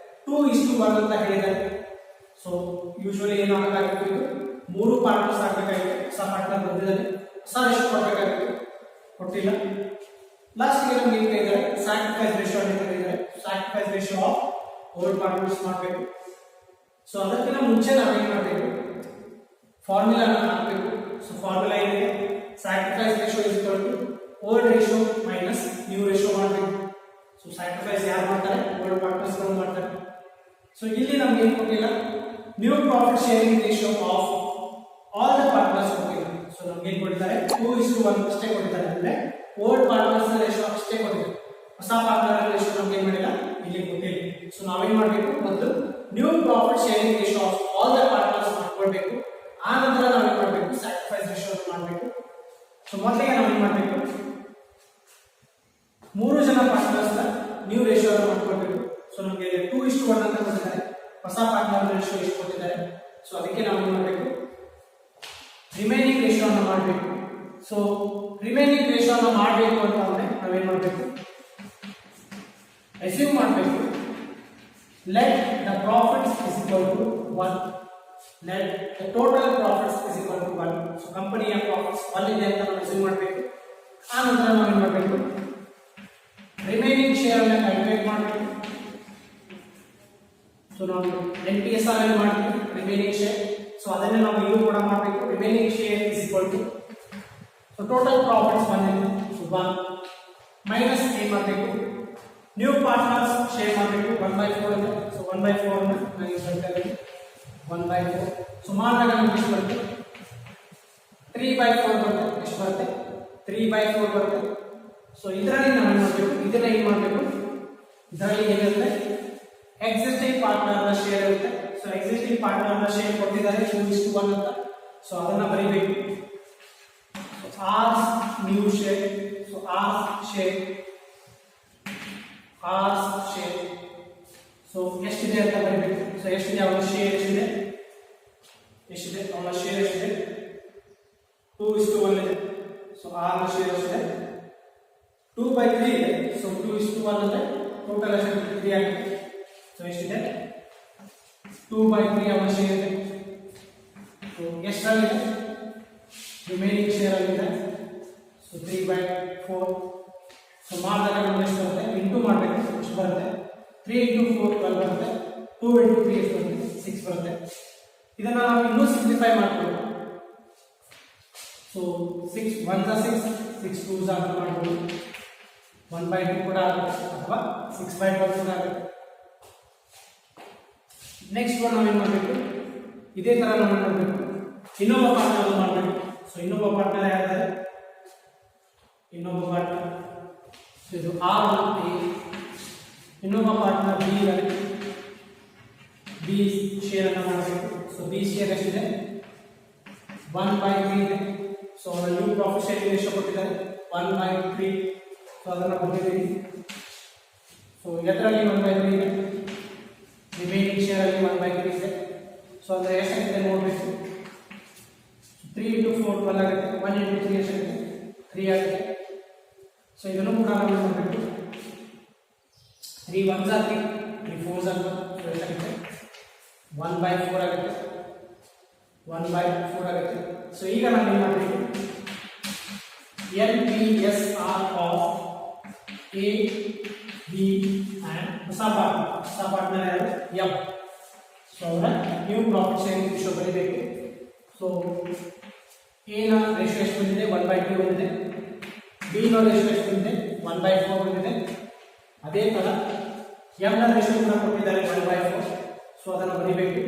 2:1 ಅಂತ ಹೇಳಿದ್ದಾರೆ. ಸೊ ಯೂಶುವಲಿ ಏನು ಆಗಬೇಕಾಗಿತ್ತು ಇದು 3 ಪಾರ್ಟ್ನರ್ಸ್ ಆಗಬೇಕಾಗಿತ್ತು. ಹೊಸ ಪಾರ್ಟ್ನರ್ ಬಂದಿದ್ದಾರೆ, ಹೊಸ ರೇಷಿಯೋ ಕೊಡಬೇಕಾಗಿತ್ತು, ಕೊಟ್ಟಿಲ್ಲ. ಲಾಸ್ಟ್ ಗೆ ನಮ್ಗೆ ಏನು ಹೇಳಿದ್ದಾರೆ ಸ್ಯಾಕ್ರಿಫೈಸ್ ರೇಷಿಯೋ ಅಂತ ಹೇಳಿದ್ದಾರೆ. Sacrifice ratio of old partners ಮಾಡಬೇಕು. ಸೊ ಅದಕ್ಕಿಂತ ಮುಂಚೆ ನಾವೇನು ಮಾಡಬೇಕು ಫಾರ್ಮುಲಾ ಹಾಕಬೇಕು. ಸೊ ಫಾರ್ಮುಲಾ ಏನಿದೆ sacrifice ratio is equal to old ratio minus new ratio ಮಾಡಬೇಕು. ಸೊ ಸ್ಯಾಕ್ರಿಫೈಸ್ ಯಾರು ಮಾಡ್ತಾರೆ ಓಲ್ಡ್ ಪಾರ್ಟ್ನರ್ಸ್ ಮಾಡ್ತಾರೆ. ಸೊ ಇಲ್ಲಿ ನಮ್ಗೆ ಏನು ಕೊಟ್ಟಿಲ್ಲ new profit sharing ratio of all the partners ಕೊಟ್ಟಿಲ್ಲ. ಸೊ ನಮ್ಗೆ ಏನು ಕೊಟ್ಟಿದ್ದಾರೆ 2:1 ಅಷ್ಟೇ ಕೊಟ್ಟಿದ್ದಾರೆ. ಅಂದ್ರೆ ಓಲ್ಡ್ ಪಾರ್ಟ್ನರ್ಸ್ ರೇಷಿಯೋ ಅಷ್ಟೇ ಕೊಟ್ಟಿದ್ದಾರೆ, ಹೊಸ ಪಾರ್ಟ್ನರ್ ರೇಷಿಯೋ ನಮ್ಗೆ ಏನು ಮಾಡಿಲ್ಲ ಇಲ್ಲಿ ಕೊಟ್ಟಿಲ್ಲ. ಸೊ ನಾವೇನ್ ಮಾಡಬೇಕು ಮೊದಲು new profit sharing ratio of all the partners ಮಾಡ್ಕೊಳ್ಬೇಕು. ಆ ನಂತರ ನಾವೇನ್ ಮಾಡಬೇಕು ಸ್ಯಾಕ್ರಿಫೈಸ್ ರೇಷಿಯೋ ಮಾಡಬೇಕು. ಸೊ ಮೊದಲಿಗೆ ನಾವೇನ್ ಮಾಡಬೇಕು 3 ಜನ ಪಾರ್ಟ್ನರ್ಸ್ ನ್ಯೂ ರೇಷಿಯೋ ಮಾಡ್ಕೊಳ್ಬೇಕು. ಸೊ ನಮಗೆ 2:1 ಅಂತ ಕೊಟ್ಟಿದ್ದಾರೆ, ಹೊಸ ಪಾರ್ಟ್ನರ್ ರೇಷಿಯೋ ಎಷ್ಟು ಕೊಟ್ಟಿದ್ದಾರೆ. ಸೊ ಅದಕ್ಕೆ ನಾವೇನ್ ಮಾಡಬೇಕು ರಿಮೈನಿಂಗ್ ರೇಷಿಯೋ ಅನ್ನು ಮಾಡಬೇಕು. ಸೊ ರಿಮೈನಿಂಗ್ ರೇಷಿಯೋ ಅನ್ನು ಮಾಡಬೇಕು ಅಂತ ಅಂದ್ರೆ ನಾವೇನ್ ಮಾಡಬೇಕು ಅಸ್ಯೂಮ್ ಮಾಡಬೇಕು let the profits is equal to 1, let the total profits is equal to 1. so company ya profits 1 ಇದೆ ಅಂತ ನಾವು ಅಸ್ಯೂಮ್ ಮಾಡಬೇಕು. ಆ ನಂತರ ನಾವು ಏನು ಮಾಡಬೇಕು ರಿಮೈನಿಂಗ್ ಶೇರ್ ಅನ್ನು ಕ್ಯಾಲ್ಕುಲೇಟ್ ಮಾಡಬೇಕು. ಸೊ ನಾವು NPSR ಅಲ್ಲಿ ಮಾಡ್ತೀವಿ ರಿಮೈನಿಂಗ್ ಶೇರ್. ಸೊ ಅದನ್ನ ನಾವು ಇಲ್ಲೂ ಕೂಡ ಮಾಡಬೇಕು. Remaining share is equal to so total profits 1 ಇದೆ. so 1 ಮೈನಸ್ ಏನು ಮಾಡಬೇಕು ನ್ಯೂ ಪಾರ್ಟ್ನರ್ಸ್ ಶೇರ್ ಮಾಡಬೇಕು 1/4 ಇದೆ. ಸೊ 1/4 ಅನ್ನು ನಾನು ಇಲ್ಲಿ ಬರ್ತಾ ಇದ್ದೀನಿ 1/4. ಸೊ ಮಾಡಿದಾಗ ನಮಗೆ ಎಷ್ಟು ಬರುತ್ತೆ 3/4 ಬರುತ್ತೆ. ಎಷ್ಟು ಬರುತ್ತೆ 3/4 ಬರುತ್ತೆ. ಸೊ ಇದರಲ್ಲಿ ನಾವು ಏನು ಮಾಡಬೇಕು ಇದನ್ನ ಏನು ಮಾಡಬೇಕು ಇದರಲ್ಲಿ ಏನಿರುತ್ತೆ ಎಕ್ಸಿಸ್ಟಿಂಗ್ ಪಾರ್ಟ್ನರ್ ನ ಶೇರ್ ಇರುತ್ತೆ. ಸೊ ಎಕ್ಸಿಸ್ಟಿಂಗ್ ಪಾರ್ಟ್ನರ್ ನ ಶೇರ್ ಕೊಟ್ಟಿದ್ದಾರೆ 2:1 ಅಂತ. ಸೊ ಅದನ್ನ ಬರೀಬೇಕು. So R new share, so R share so ಎಷ್ಟಿದೆ ಅಂತ ಬರೀಬೇಕು. ಸೊ ಎಷ್ಟಿದೆ ಅವನ ಶೇರ್ ಎಷ್ಟಿದೆ ಅವನ ಶೇರ್ ಎಷ್ಟಿದೆ 2:1 ಇದೆ. ಸೊ ಆರ್ ನ ಶೇರ್ ಎಷ್ಟಿದೆ 2/3 ಇದೆ. ಸೊ 2:1 ಅಂದ್ರೆ ಟೋಟಲ್ ಎಷ್ಟು 3 ಆಗಿದೆ. ಸೊ ಎಷ್ಟಿದೆ 2/3 ಅವನ ಶೇರ್ ಇದೆ. ಸೊ ಎಷ್ಟರಲ್ಲಿದೆ ರಿಮೈನಿಂಗ್ ಶೇರ್ ಅಲ್ಲಿದೆ. ಸೊ 3/4. ಸೊ ಮಾಡಿದಾಗ ನಮ್ಗೆ ಎಷ್ಟು ಬರುತ್ತೆ ಇಂಟು ಮಾಡಬೇಕು. ಎಷ್ಟು ಬರುತ್ತೆ 3 × 4 12 ಬರುತ್ತೆ. 2 × 3 ಎಷ್ಟು ಬರುತ್ತೆ 6 ಬರುತ್ತೆ. ಇದನ್ನ ನಾವು ಇನ್ನೂ ಸಿಂಪ್ಲಿಫೈ ಮಾಡಬೇಕು. ಸೊ 6 1 6 6 2 ಅಂತ ಮಾಡಬಹುದು. 1/2 ಕೂಡ ಆಗುತ್ತೆ ಅಥವಾ 6/12 ಕೂಡ ಆಗುತ್ತೆ. ನೆಕ್ಸ್ಟ್ ಒನ್ ನಾವೇನು ಮಾಡಬೇಕು ಇದೇ ತರ ನಾವು ಮಾಡಬೇಕು ಇನ್ನೊಬ್ಬ ಪಾರ್ಟ್ನರ್ ಮಾಡಬೇಕು. ಸೊ ಇನ್ನೊಬ್ಬ ಪಾರ್ಟ್ನರ್ ಯಾರಿದ್ದಾರೆ ಇನ್ನೊಬ್ಬ ಪಾರ್ಟ್ನರ್ ಇದು ಆರ್ ಎ, ಇನ್ನೊಬ್ಬ ಪಾರ್ಟ್ನರ್ ಬಿ ಇದೆ. ಬಿ ಶೇರ್ ಅನ್ನು ಮಾಡಬೇಕು. ಸೊ ಬಿ ಶೇರ್ ಎಷ್ಟಿದೆ 1/3 ಇದೆ. ಸೊ ಅವರ ನ್ಯೂ ಪ್ರಾಫಿಟ್ ಶೇರಿಂಗ್ ರೇಷಿಯೋ ಕೊಟ್ಟಿದ್ದಾರೆ 1/3. ಸೊ ಅದನ್ನು ಕೊಟ್ಟಿದ್ದೀವಿ. ಸೊ ಇದರಲ್ಲಿ 1/3 ಇದೆ, ರಿಮೈನಿಂಗ್ ಶೇರ್ ಅಲ್ಲಿ 1/3 ಇದೆ. ಸೊ ಅಂದ್ರೆ ಎಷ್ಟಾಗಿದೆ ನೋಡಬೇಕು 3 × 4 12 ಆಗುತ್ತೆ. 1 × 3 ಎಷ್ಟಾಗುತ್ತೆ 3 ಆಗುತ್ತೆ. ಸೊ ಇದನ್ನು ಕೂಡ ನಾವು ಮಾಡಬೇಕು 3 1s are 3 3 4s are 1. So ಎಷ್ಟಾಗುತ್ತೆ 1/4 ಆಗುತ್ತೆ 1/4 ಆಗುತ್ತೆ. ಸೊ ಈಗ ನಾವು ಏನು ಮಾಡಬೇಕು NPSR ಆಫ್ A B and ಹೊಸ ಪಾರ್ಟ್ನರ್ ಯಾರು ಎಂ. ಸೊ ಅವರ ನ್ಯೂ ಪ್ರಾಫಿಟ್ ಶೇರಿಂಗ್ ರೇಷಿಯೋ ಬರೀಬೇಕು. ಸೊ ಎ ನ ರೇಷಿಯೋ ಎಷ್ಟು ಬಂದಿದೆ 1/2 ಬಂದಿದೆ. ಬಿ ನ ರೇಷಿಯೋ ಎಷ್ಟು ಬಂದಿದೆ 1/4 ಬಂದಿದೆ. ಅದೇ ತರ ಎಂ ನ ರೇಷಿಯೋ ಕೂಡ ಕೊಟ್ಟಿದ್ದಾರೆ 1/4. ಸೊ ಅದನ್ನು ಬರೀಬೇಕು.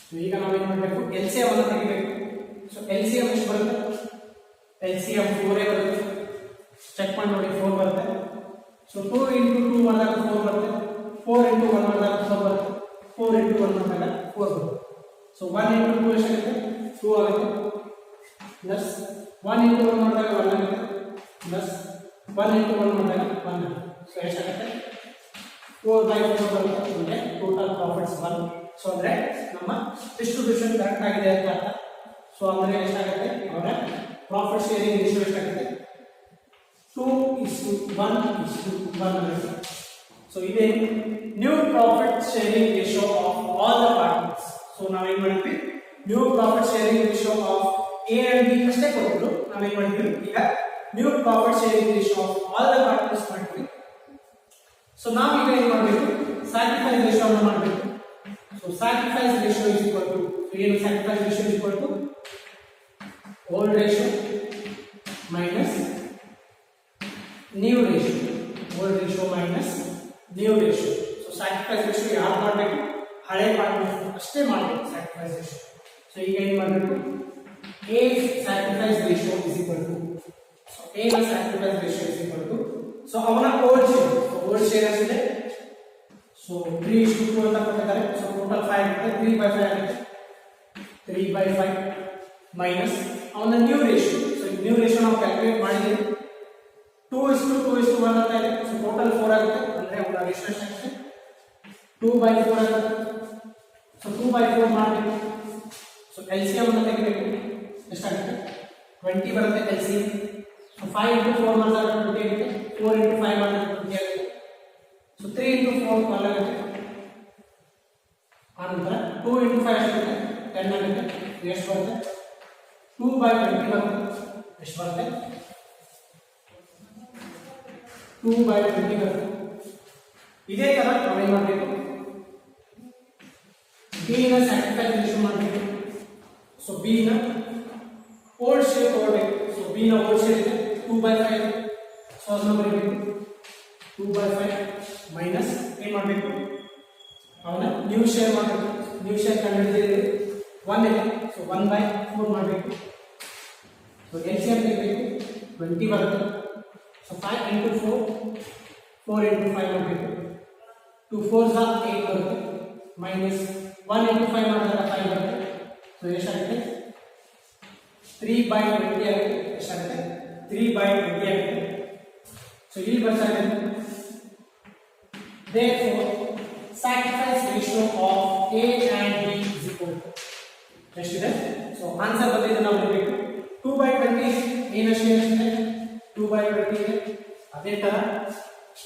ಸೊ ಈಗ ನಾವೇನು ಮಾಡಬೇಕು LCM ಅನ್ನು ತೆಗಿಬೇಕು. ಸೊ LCM ಎಷ್ಟು ಬರುತ್ತೆ LCM 4 ಬರುತ್ತೆ. ಚೆಕ್ ಮಾಡಿ ನೋಡಿ 4 ಬರುತ್ತೆ. ಸೊ 2 × 2 ಮಾಡಿದಾಗ 4 ಬರುತ್ತೆ. 4 × 1 ಮಾಡಿದಾಗ 4 ಬರುತ್ತೆ. 4 × 1 ಮಾಡಿದಾಗ 4 ಬರುತ್ತೆ. ಸೊ 1 into 2 ಎಷ್ಟಾಗುತ್ತೆ 2 ಆಗುತ್ತೆ ಪ್ಲಸ್ 1 into 1 ಮಾಡಿದಾಗ 1 ಆಗುತ್ತೆ ಪ್ಲಸ್ 1 into 1 ಮಾಡಿದಾಗ 1 ಆಗುತ್ತೆ. ಸೊ ಎಷ್ಟಾಗುತ್ತೆ 4/4 ಬರುತ್ತೆ. ಅಂದ್ರೆ ಟೋಟಲ್ ಪ್ರಾಫಿಟ್ಸ್ 1. ಸೊ ಅಂದ್ರೆ ನಮ್ಮ ಡಿಸ್ಟ್ರಿಬ್ಯೂಷನ್ ಕರೆಕ್ಟ್ ಆಗಿದೆ ಅಂತ ಅರ್ಥ. ಸೊ ಅಂದ್ರೆ ಎಷ್ಟಾಗುತ್ತೆ ಅವರ ಪ್ರಾಫಿಟ್ ಶೇರಿಂಗ್ ರೇಷಿಯೋ ಎಷ್ಟಾಗುತ್ತೆ 2:1:1 ಆಗುತ್ತೆ. ಸೊ ಇದೇ new profit sharing ratio of all the partners. So ನಾವೇನ್ ಮಾಡಿದ್ವಿ new profit sharing ratio of A and B ಅಷ್ಟೇ ಕೊಟ್ಟರು. ನಾವೇನ್ ಮಾಡಿದ್ವಿ ಈಗ new profit sharing ratio of all the partners ಮಾಡಿದ್ವಿ. ಸೊ ನಾವೀಗ ಏನು ಮಾಡಬೇಕು ಸ್ಯಾಕ್ರಿಫೈಸ್ ರೇಷಿಯೋ ಅನ್ನು ಮಾಡಬೇಕು. So sacrifice ratio is equal to ಏನು sacrifice ratio is equal to old ratio minus new ratio. Old ratio minus new ratio. So sacrifice ratio ಯಾರು ಮಾಡಬೇಕು ಹಳೆ ಪಾರ್ಟ್ನರ್ಸ್ ಅಷ್ಟೇ ಮಾಡಬೇಕು ಸ್ಯಾಕ್ರಿಫೈಸ್ ರೇಷಿಯೋ. ಸೊ ಈಗ ಏನು ಮಾಡಬೇಕು A sacrifice ratio is equal to so A ನ sacrifice ratio is equal to so ಅವನ old share. So old share ಎಷ್ಟಿದೆ ಸೊ 3:2 ಅಂತ ಕೊಟ್ಟಿದ್ದಾರೆ. ಸೊ ಟೋಟಲ್ 5 ಆಗುತ್ತೆ 3/5 ಆಗುತ್ತೆ 3/5 ಮೈನಸ್ ಅವನ new ratio. So new ratio ನಾವು ಕ್ಯಾಲ್ಕುಲೇಟ್ ಮಾಡಿದ್ದೀವಿ 2:2:1 ಅಂತ ಇದೆ. ಸೊ ಟೋಟಲ್ 4 ಆಗುತ್ತೆ. ಅಂದ್ರೆ ಅವನ ರೇಷಿಯೋ ಎಷ್ಟಾಗುತ್ತೆ 2/4 ಆಗುತ್ತೆ. ಸೊ 2/4 ಮಾಡಬೇಕು. ಸೊ LCM ಅನ್ನು ತೆಗಿಬೇಕು. ಎಷ್ಟಾಗುತ್ತೆ 20 ಬರುತ್ತೆ LCM. ಸೊ 5 into 4 ಮಾಡಿದಾಗ 20 ಆಗುತ್ತೆ. 4 into 5 ಮಾಡಿದಾಗ 20 ಆಗುತ್ತೆ. ಸೊ 3 into 4 12 ಆಗುತ್ತೆ. ಆನಂತರ 2 into 5 ಆಗುತ್ತೆ 10 ಆಗುತ್ತೆ. ಎಷ್ಟು ಬರುತ್ತೆ 2/20 ಬರುತ್ತೆ. ಎಷ್ಟು ಬರುತ್ತೆ 2/20 ಬರುತ್ತೆ. ಇದೇ ತರ ನಾವೇನು ಮಾಡಬೇಕು ಬಿ ನ ಸ್ಯಾಕ್ರಿಫೈಸ್ ರೇಷಿಯೋ ಮಾಡಬೇಕು. ಸೊ ಬಿ ನ ಓಲ್ಡ್ ಶೇರ್ ತಗೊಳ್ಬೇಕು. ಸೊ ಬಿ ನ ಓಲ್ಡ್ ಶೇರ್ ಇದೆ 2/5. ಸೊ ಅದನ್ನ ಬರೀಬೇಕು 2/5 ಮೈನಸ್ ಏನು ಮಾಡಬೇಕು ಅವನ ನ್ಯೂ ಶೇರ್ ಮಾಡಬೇಕು. ನ್ಯೂ ಶೇರ್ ಕಂಡುಹಿಡಿದಿದೆ 1 ಇದೆ. ಸೊ 1/4 ಮಾಡಬೇಕು. ಸೊ LCM ತೆಗಿಬೇಕು 20 ಬರುತ್ತೆ. ಸೊ 5 into 4 4 into 5 ಮಾಡಬೇಕು. 2 4s are 8 ಬರುತ್ತೆ ಮೈನಸ್ 1 into 5 ಮಾಡಿದಾಗ 5 ಬರುತ್ತೆ. ಸೊ ಎಷ್ಟಾಗುತ್ತೆ 3/20 ಆಗುತ್ತೆ. ಎಷ್ಟಾಗುತ್ತೆ 3/20 ಆಗುತ್ತೆ. ಸೊ ಇಲ್ಲಿ ಬರ್ತಾರೆ therefore sacrifice ratio of A and B is equal to ಎಷ್ಟಿದೆ. ಸೊ ಆನ್ಸರ್ ಬಂದಿದೆ ನಾವು ಬರಬೇಕು 2/20 A ನ ಶೇರ್ ಎಷ್ಟಿದೆ 2/20 ಇದೆ. ಅದೇ ತರ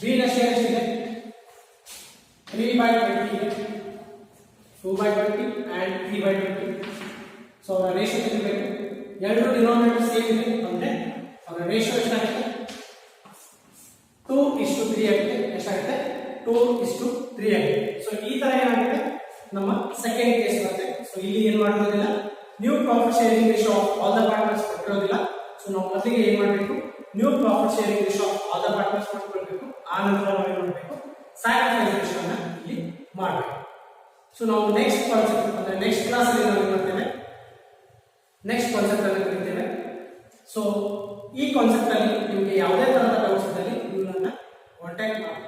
B ನ ಶೇರ್ ಎಷ್ಟಿದೆ 3/20 ಇದೆ. 2/20 and 3/20. ಸೊ ಅವರ ರೇಷಿಯೋ ತೆಗಿಬೇಕು. ಎರಡು ಡಿನಾಮಿನೇಟರ್ ಸೇಮ್ ಇದೆ ಅಂದ್ರೆ ಅವರ ರೇಷಿಯೋ ಎಷ್ಟಾಗುತ್ತೆ 2:3 ಆಗುತ್ತೆ. ಎಷ್ಟಾಗುತ್ತೆ 2:3 ಆಗುತ್ತೆ. ಸೊ ಈ ತರ ಏನಾಗುತ್ತೆ ನಮ್ಮ ಸೆಕೆಂಡ್ ಕೇಸ್ ಬರುತ್ತೆ. ಸೊ ಇಲ್ಲಿ ಏನು ಮಾಡೋದಿಲ್ಲ new profit sharing ratio of all the partners ಕೊಟ್ಟಿರೋದಿಲ್ಲ. ಸೊ ನಾವು ಮೊದಲಿಗೆ ಏನು ಮಾಡಬೇಕು new profit sharing ratio of all the partners ಕೊಟ್ಕೊಳ್ಬೇಕು. ಆ ನಂತರ ನಾವು ಏನು ಮಾಡಬೇಕು ಸ್ಯಾಕ್ರಿಫೈಸ್ ರೇಷಿಯೋ ಅನ್ನ ಇಲ್ಲಿ ಮಾಡಬೇಕು. ಸೊ ನಾವು ನೆಕ್ಸ್ಟ್ ಕಾನ್ಸೆಪ್ಟ್ ಅಂದ್ರೆ ನೆಕ್ಸ್ಟ್ ಕ್ಲಾಸ್ ಅಲ್ಲಿ ನಾವು ಏನು ಮಾಡ್ತೇವೆ ನೆಕ್ಸ್ಟ್ ಕಾನ್ಸೆಪ್ಟ್ ಅನ್ನು ಕಲಿತೇವೆ. ಸೊ ಈ ಕಾನ್ಸೆಪ್ಟ್ ಅಲ್ಲಿ ನಿಮಗೆ ಯಾವುದೇ ತರಹದ ಡೌಟ್ಸ್ ಇದ್ದಲ್ಲಿ ನೀವು ನನ್ನ ಕಾಂಟ್ಯಾಕ್ಟ್ ಮಾಡಿ.